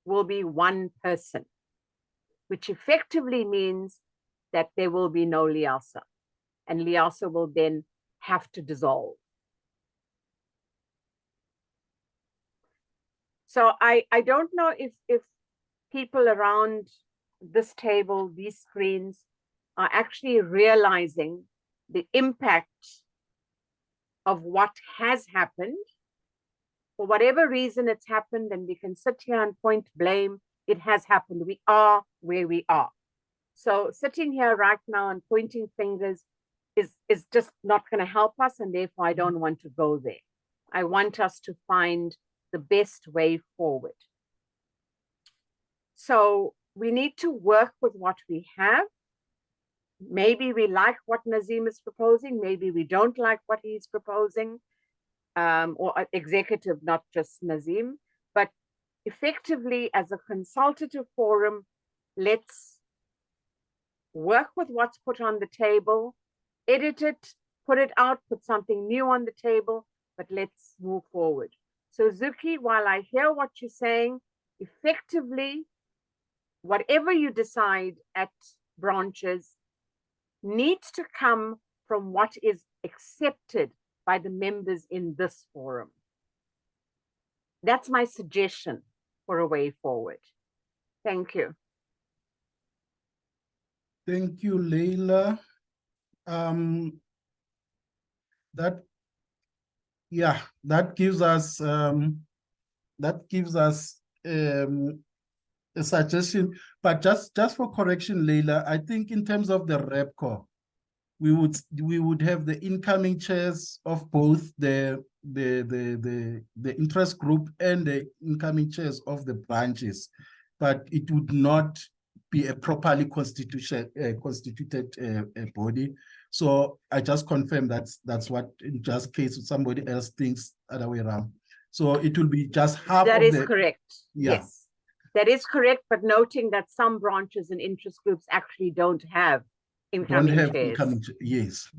will be one person, which effectively means that there will be no LIASA, and LIASA will then have to dissolve. So I don't know if people around this table, these screens, are actually realizing the impact of what has happened. For whatever reason it's happened, and we can sit here and point blame, it has happened. We are where we are. So sitting here right now and pointing fingers is just not going to help us, and therefore I don't want to go there. I want us to find the best way forward. So we need to work with what we have. Maybe we like what Nazim is proposing, maybe we don't like what he's proposing, or executive, not just Nazim, but effectively as a consultative forum, let's work with what's put on the table, edit it, put it out, put something new on the table, but let's move forward. So Zuki, while I hear what you're saying, effectively, whatever you decide at branches needs to come from what is accepted by the members in this forum. That's my suggestion for a way forward. Thank you. Thank you, Leila. That gives us a suggestion. But just for correction, Leila, I think in terms of the REPCO, we would have the incoming chairs of both the interest group and the incoming chairs of the branches, but it would not be a properly constituted body. So I just confirm that's what, in just case somebody else thinks other way around. So it will be just half. That of is correct. Yeah. Yes, that is correct. But noting that some branches and interest groups actually don't have incoming chairs. Yes.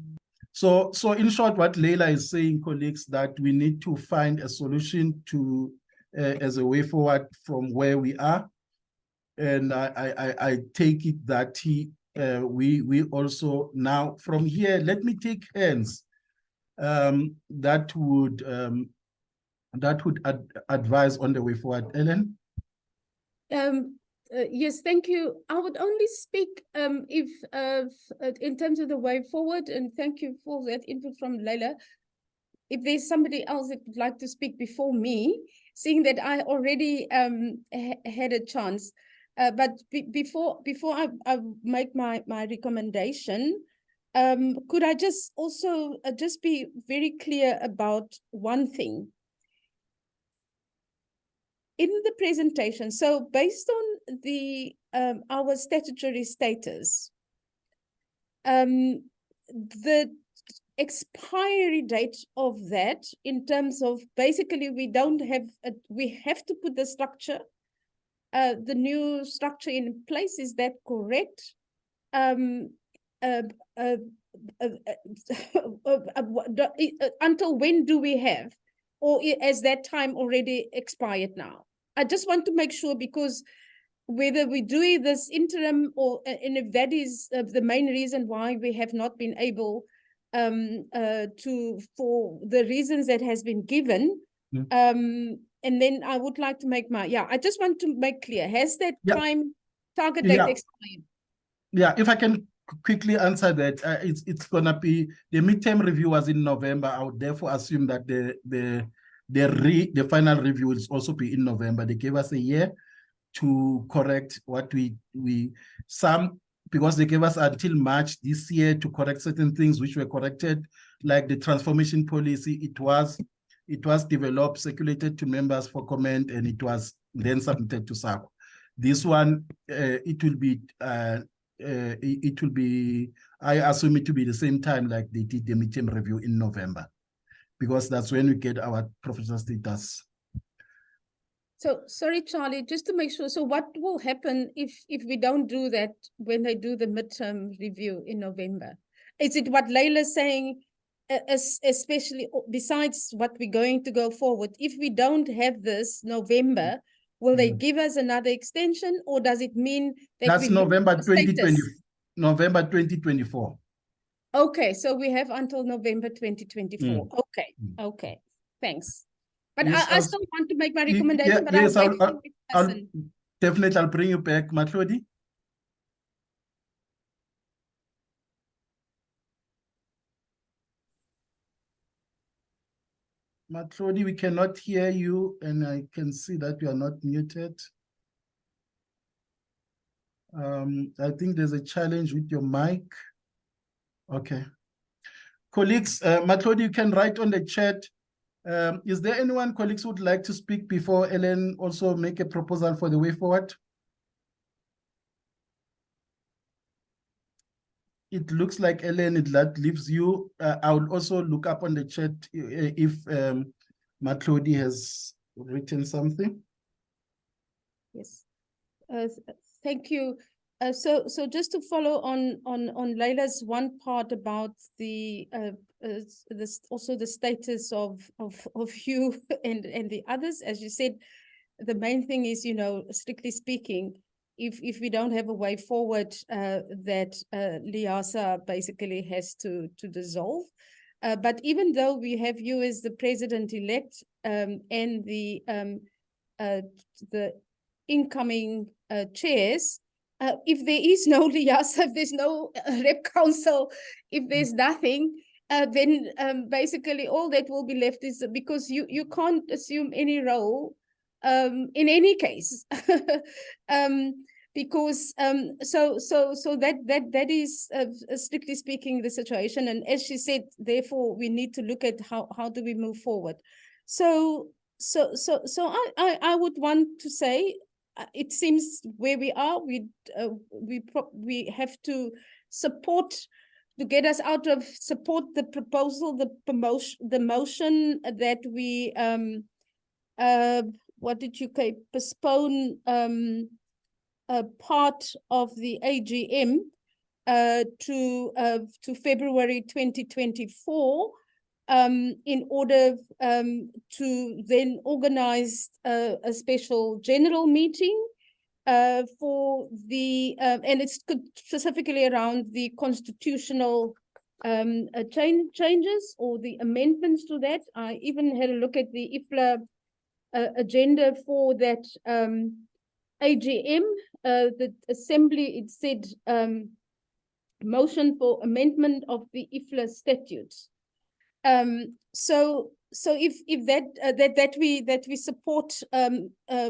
So in short, what Leila is saying, colleagues, that we need to find a solution to as a way forward from where we are. And I take it that we also now from here, let me take hands that would advise on the way forward. Ellen? Yes, thank you. I would only speak if in terms of the way forward, and thank you for that input from Leila. If there's somebody else that would like to speak before me, seeing that I already had a chance. But before I make my recommendation, could I just also just be very clear about one thing? In the presentation, so based on the our statutory status, the expiry date of that, in terms of basically we have to put the structure, the new structure in place. Is that correct? Until when do we have, or is that time already expired now? I just want to make sure, because whether we do this interim or, and if that is the main reason why we have not been able for the reasons that has been given, and then I would like to make I just want to make clear, has that time target date expired? Yeah, if I can quickly answer that, it's gonna be, the midterm review was in November. I would therefore assume that the final review will also be in November. They gave us a year to correct what because they gave us until March this year to correct certain things which were corrected, like the transformation policy. It was developed, circulated to members for comment, and it was then submitted to SACO. This one, it will be, I assume it to be the same time like they did the midterm review in November, because that's when we get our professional status. So sorry, Charlie, just to make sure. So what will happen if we don't do that when they do the midterm review in November? Is it what Leila's saying, especially besides what we're going to go forward? If we don't have this November, will they give us another extension, or does it mean that that's November 2020, November 2024? Okay, so we have until November 2024. Okay, thanks. But yes, I still want to make my recommendation. But yes, I'll definitely bring you back, Matlodi. Matlodi, we cannot hear you, and I can see that you are not muted. I think there's a challenge with your mic. Okay. Colleagues, Matlodi, you can write on the chat Is there anyone, colleagues, who would like to speak before Ellen also make a proposal for the way forward? It looks like, Ellen, that leaves you. I will also look up on the chat if Matlodi has written something. Yes. Thank you. So just to follow on Leila's one part about the this also the status of you and the others, as you said, the main thing is, you know, strictly speaking, if we don't have a way forward, that LIASA basically has to dissolve. But even though we have you as the president-elect and the incoming chairs, if there is no LIASA, if there's no rep council, if there's nothing, then basically all that will be left is, because you can't assume any role in any case. Because so that is strictly speaking the situation, and as she said, therefore we need to look at how do we move forward. So I would want to say, it seems where we are, we have to support, to get us out of, support the proposal, the motion that we what did you say, postpone a part of the AGM to February 2024, in order to then organize a special general meeting for the and it's specifically around the constitutional changes or the amendments to that. I even had a look at the IFLA agenda for that AGM. The assembly, it said motion for amendment of the IFLA statutes. So if that we support,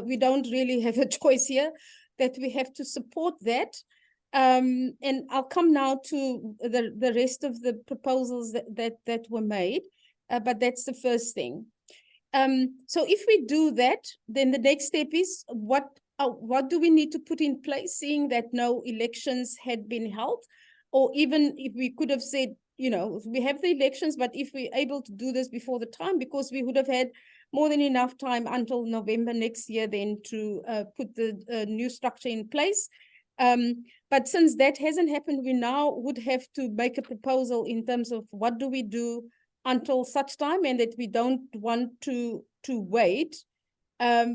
we don't really have a choice here, that we have to support that. And I'll come now to the rest of the proposals that were made, but that's the first thing. So if we do that, then the next step is what do we need to put in place, seeing that no elections had been held, or even if we could have said, you know, we have the elections, but if we're able to do this before the time, because we would have had more than enough time until November next year then to put the new structure in place. But since that hasn't happened, we now would have to make a proposal in terms of what do we do until such time, and that we don't want to wait,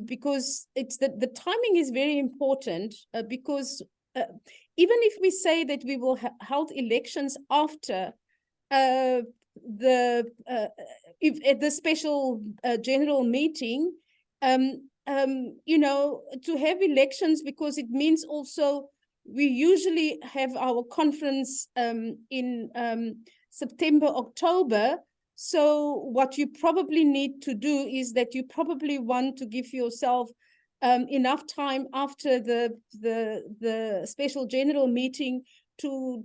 because it's the timing is very important, because even if we say that we will hold elections after if at the special general meeting, you know, to have elections, because it means also we usually have our conference in September, October. So what you probably need to do is that you probably want to give yourself enough time after the special general meeting to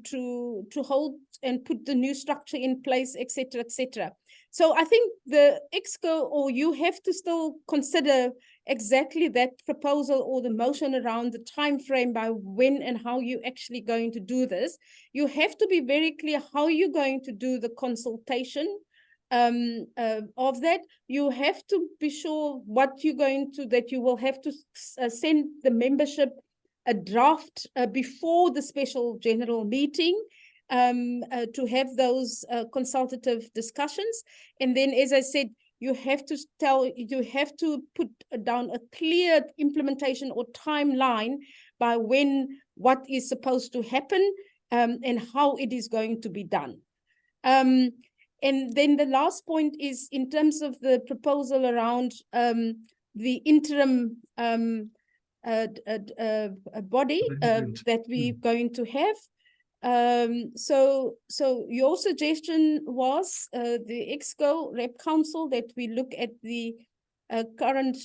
hold and put the new structure in place, etc., etc. So I think the EXCO, or you have to still consider exactly that proposal or the motion around the time frame by when and how you're actually going to do this. You have to be very clear how you're going to do the consultation of that. You have to be sure what you're going to, that you will have to send the membership a draft before the special general meeting, to have those consultative discussions. And then, as I said, you have to put down a clear implementation or timeline by when what is supposed to happen, and how it is going to be done. And then the last point is in terms of the proposal around the interim body that we're going to have. So your suggestion was the EXCO Rep Council, that we look at the current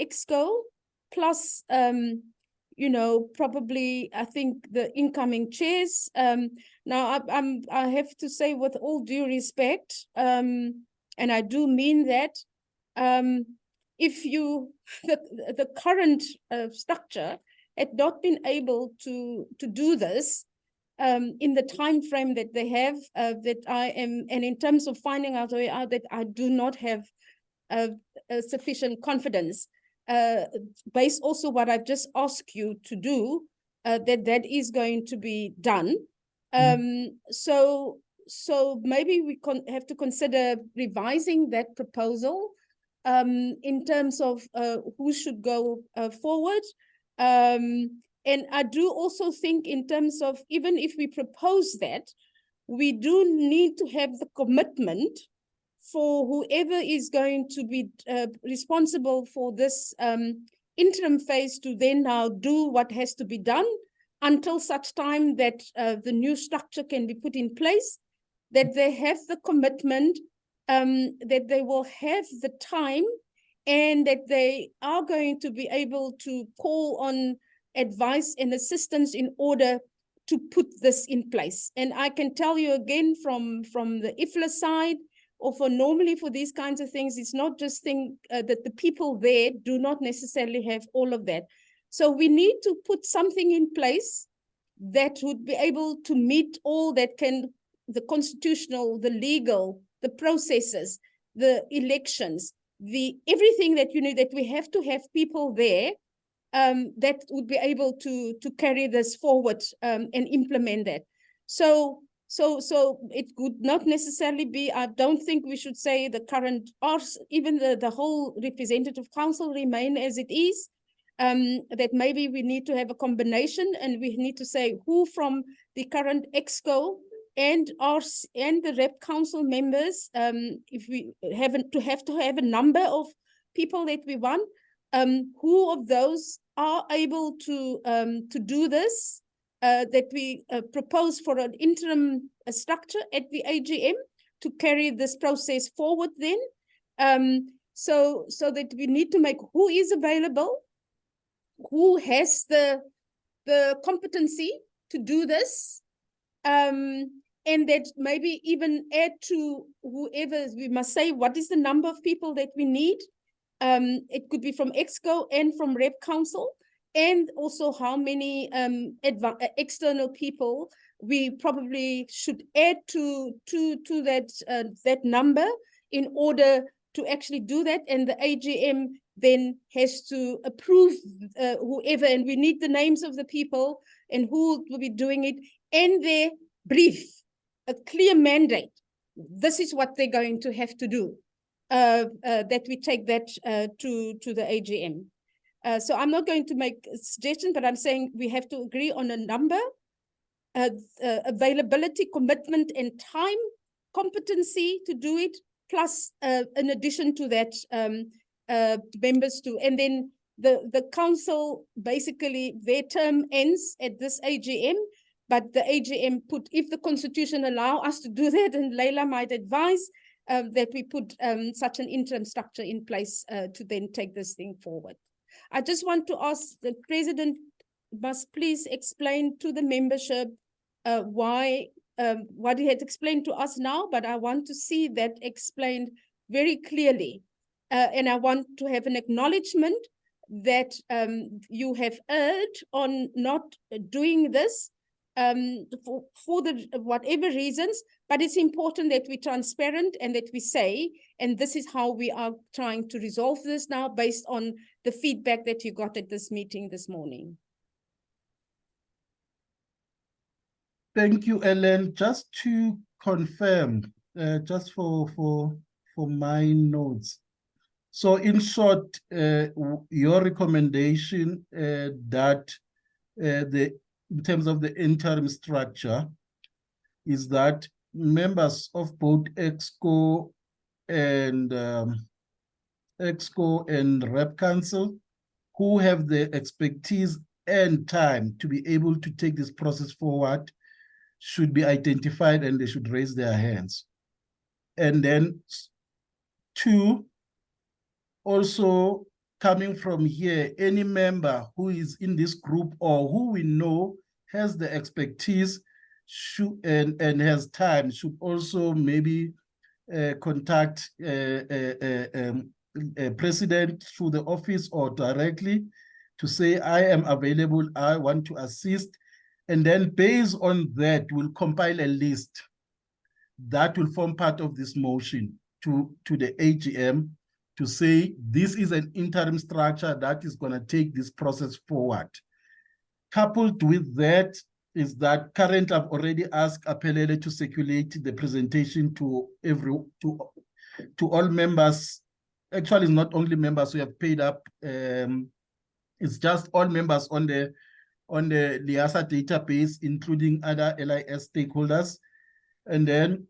EXCO plus you know, probably I think the incoming chairs. Now I have to say, with all due respect, and I do mean that. If you, the current structure had not been able to do this in the time frame that they have, that I am, and in terms of finding out a way out, that I do not have sufficient confidence, based also what I've just asked you to do, that is going to be done. So maybe we have to consider revising that proposal in terms of who should go forward. And I do also think in terms of, even if we propose that, we do need to have the commitment for whoever is going to be responsible for this interim phase to then now do what has to be done until such time that the new structure can be put in place, that they have the commitment, that they will have the time, and that they are going to be able to call on advice and assistance in order to put this in place. And I can tell you again from the IFLA side, or for normally for these kinds of things, it's not just that the people there do not necessarily have all of that. So we need to put something in place that would be able to meet all that can, the constitutional, the legal, the processes, the elections, the everything that you need, that we have to have people there that would be able to carry this forward and implement that. So it would not necessarily be, I don't think we should say the current, or even the whole representative council remain as it is, that maybe we need to have a combination, and we need to say who from the current EXCO and the rep council members, if we have to have a number of people that we want, who of those are able to do this, that we propose for an interim structure at the AGM to carry this process forward then. So that we need to make who is available, who has the competency to do this, and that maybe even add to whoever, we must say what is the number of people that we need. It could be from EXCO and from Rep Council, and also how many external people we probably should add to that number in order to actually do that. And the AGM then has to approve whoever, and we need the names of the people and who will be doing it, and their brief, a clear mandate. This is what they're going to have to do. That we take that to the AGM. So I'm not going to make a suggestion, but I'm saying we have to agree on a number, availability, commitment, and time, competency to do it, plus in addition to that, members too. And then the council, basically their term ends at this AGM, but the AGM put, if the constitution allow us to do that, and Leila might advise, that we put such an interim structure in place to then take this thing forward. I just want to ask the president must please explain to the membership why, what he had explained to us now, but I want to see that explained very clearly. And I want to have an acknowledgement that you have erred on not doing this for the whatever reasons, but it's important that we're transparent and that we say, and this is how we are trying to resolve this now based on the feedback that you got at this meeting this morning. Thank you, Ellen. Just to confirm, just for my notes. So in short, your recommendation that in terms of the interim structure is that members of both EXCO and Rep Council who have the expertise and time to be able to take this process forward should be identified, and they should raise their hands. And then 2, also coming from here, any member who is in this group or who we know has the expertise and has time should also maybe contact president through the office or directly to say, I am available, I want to assist. And then based on that, we'll compile a list that will form part of this motion to the AGM to say this is an interim structure that is going to take this process forward. Coupled with that is that currently I've already asked Apelele to circulate the presentation to all members. Actually, it's not only members who have paid up. It's just all members on the LIASA database, including other LIS stakeholders, and then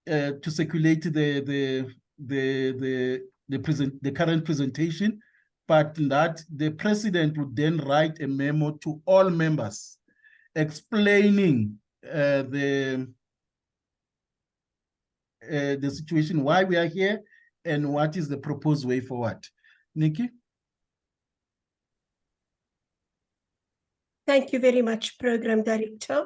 to circulate the current presentation, but that the president would then write a memo to all members explaining the situation, why we are here, and what is the proposed way forward. Nikki? Thank you very much, Program Director.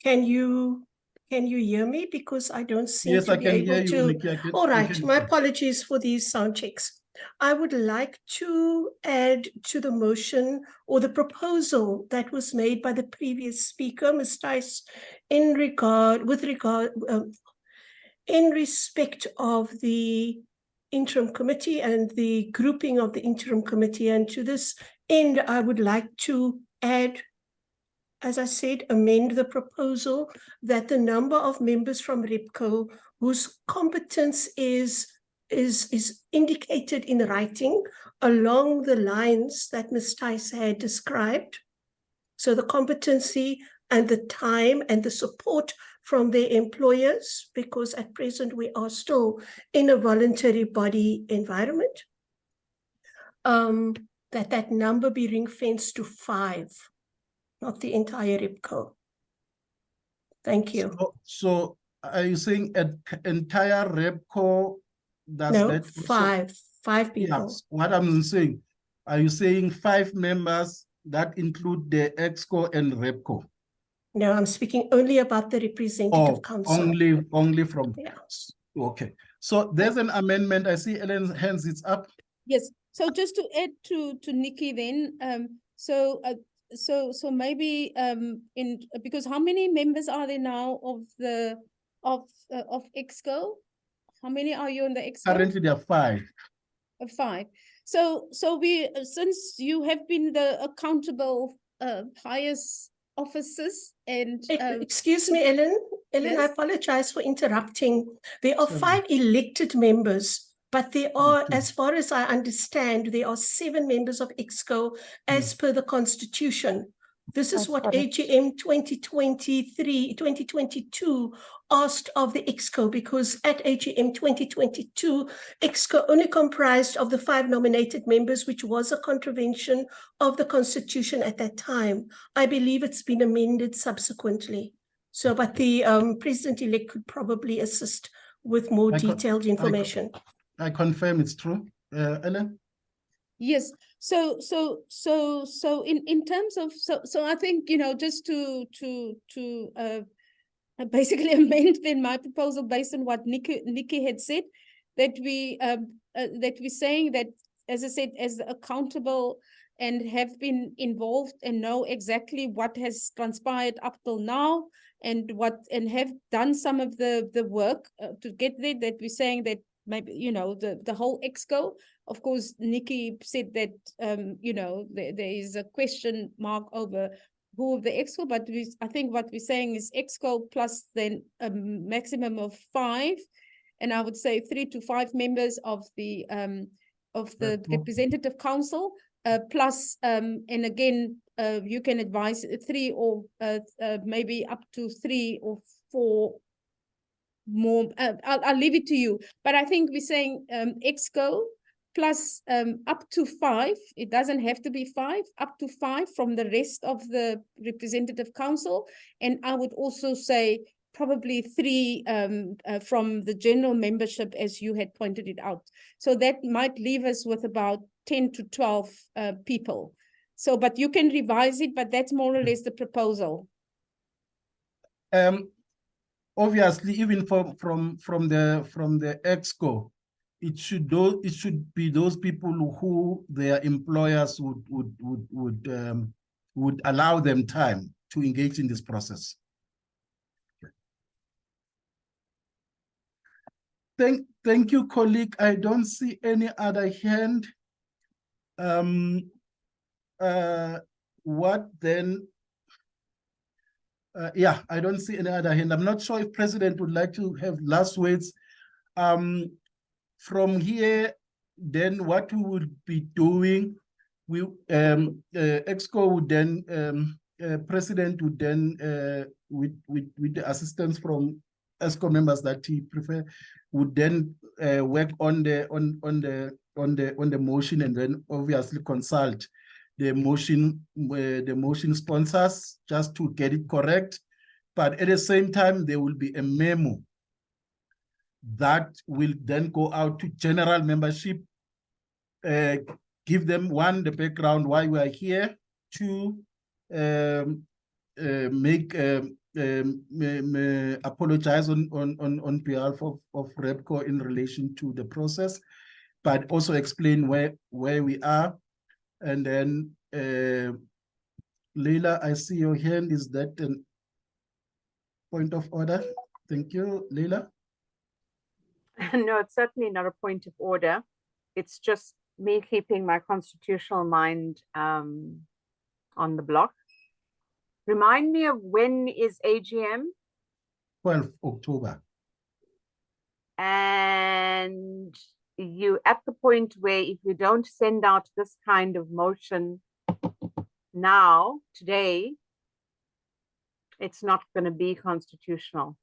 Can you hear me? Because I don't seem Yes, to I be can able hear you, to. Nikki. All right, my apologies for these sound checks. I would like to add to the motion or the proposal that was made by the previous speaker, Ms. Tice, in respect of the interim committee and the grouping of the interim committee. And to this end, I would like to add, as I said, amend the proposal that the number of members from REPCO whose competence is indicated in writing along the lines that Ms. Tice had described. So the competency and the time and the support from their employers, because at present we are still in a voluntary body environment, that number be ring-fenced to 5. Not the entire REPCO. Thank you. So are you saying an entire REPCO? No, 5 people. Yes, what I'm saying, are you saying 5 members that include the EXCO and REPCO? No, I'm speaking only about the representative council. Only from. Yeah. Okay. So there's an amendment. I see Ellen's hands is up. Yes. So just to add to Nikki then, so maybe because how many members are there now of EXCO? How many are you in the EXCO? Currently there are 5. 5. So we, since you have been the accountable highest officers and excuse me, Ellen. Ellen, yes? I apologize for interrupting. There are 5 elected members, but there are, as far as I understand, there are 7 members of EXCO as per the Constitution. This is what AGM 2022 asked of the EXCO, because at AGM 2022, EXCO only comprised of the 5 nominated members, which was a contravention of the Constitution at that time. I believe it's been amended subsequently. So, but the president-elect could probably assist with more detailed information. I confirm it's true. Ellen? Yes. So in terms of so I think, you know, just to basically amend then my proposal based on what Nikki had said, that we're saying that, as I said, as accountable and have been involved and know exactly what has transpired up till now and have done some of the work to get there, that we're saying that maybe, you know, the whole EXCO. Of course, Nikki said that, you know, there is a question mark over who of the EXCO, but I think what we're saying is EXCO plus then a maximum of 5, and I would say 3 to 5 members of the representative council, plus, and again, you can advise 3 or maybe up to 3 or 4 more. I'll leave it to you, but I think we're saying EXCO plus up to 5. It doesn't have to be 5, up to 5 from the rest of the representative council. And I would also say probably 3 from the general membership, as you had pointed it out. So that might leave us with about 10 to 12 people. So, but you can revise it, but that's more or less the proposal. obviously, even from the EXCO, it should be those people who their employers would allow them time to engage in this process. Thank you, colleague. I don't see any other hand. What then? Yeah, I don't see any other hand. I'm not sure if President would like to have last words. From here, then what we would be doing, EXCO would then, President would then, with the assistance from EXCO members that he prefer, would then work on the motion, and then obviously consult the motion sponsors just to get it correct. But at the same time, there will be a memo that will then go out to general membership, give them, one, the background why we are here, two, apologize on behalf of REPCO in relation to the process, but also explain where we are. And then, Leila, I see your hand. Is that a point of order? Thank you, Leila. No, it's certainly not a point of order. It's just me keeping my constitutional mind on the block. Remind me of when is AGM? 12th October. And you at the point where if you don't send out this kind of motion now, today, it's not going to be constitutional.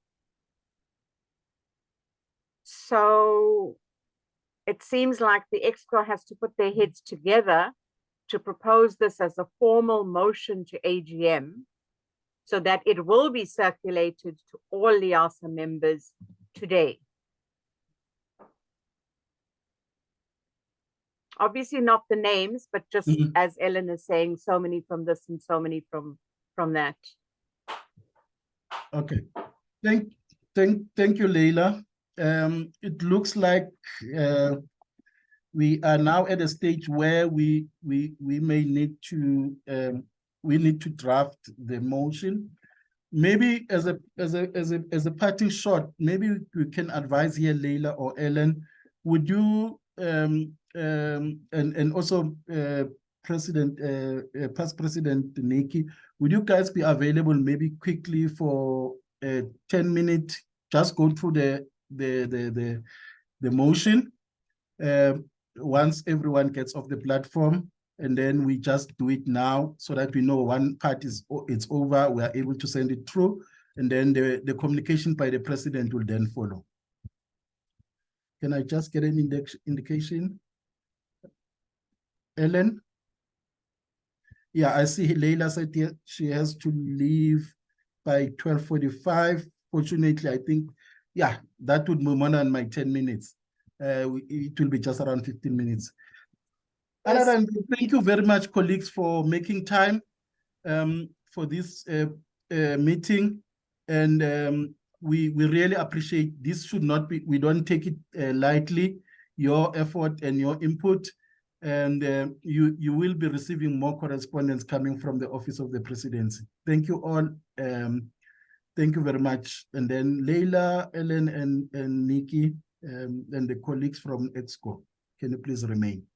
So it seems like the EXCO has to put their heads together to propose this as a formal motion to AGM so that it will be circulated to all LIASA members today. Obviously not the names, but just as Ellen is saying, so many from this and so many from that. Okay, thank you, Leila. It looks like we are now at a stage where we may need to draft the motion. Maybe as a parting shot, maybe we can advise here, Leila or Ellen. Would you and also past President Nikki, would you guys be available maybe quickly for a 10-minute, just go through the motion once everyone gets off the platform, and then we just do it now so that we know one part it's over, we are able to send it through, and then the communication by the president will then follow. Can I just get an indication? Ellen? Yeah, I see Leila said she has to leave by 12:45. Fortunately, I think, yeah, that would be more than my 10 minutes. It will be just around 15 minutes. Yes. Other than, thank you very much, colleagues, for making time for this meeting. And we really appreciate this. Should not be, we don't take it lightly, your effort and your input. And you will be receiving more correspondence coming from the Office of the Presidency. Thank you all. Thank you very much. And then Leila, Ellen, and Nikki, and the colleagues from EXCO, can you please remain?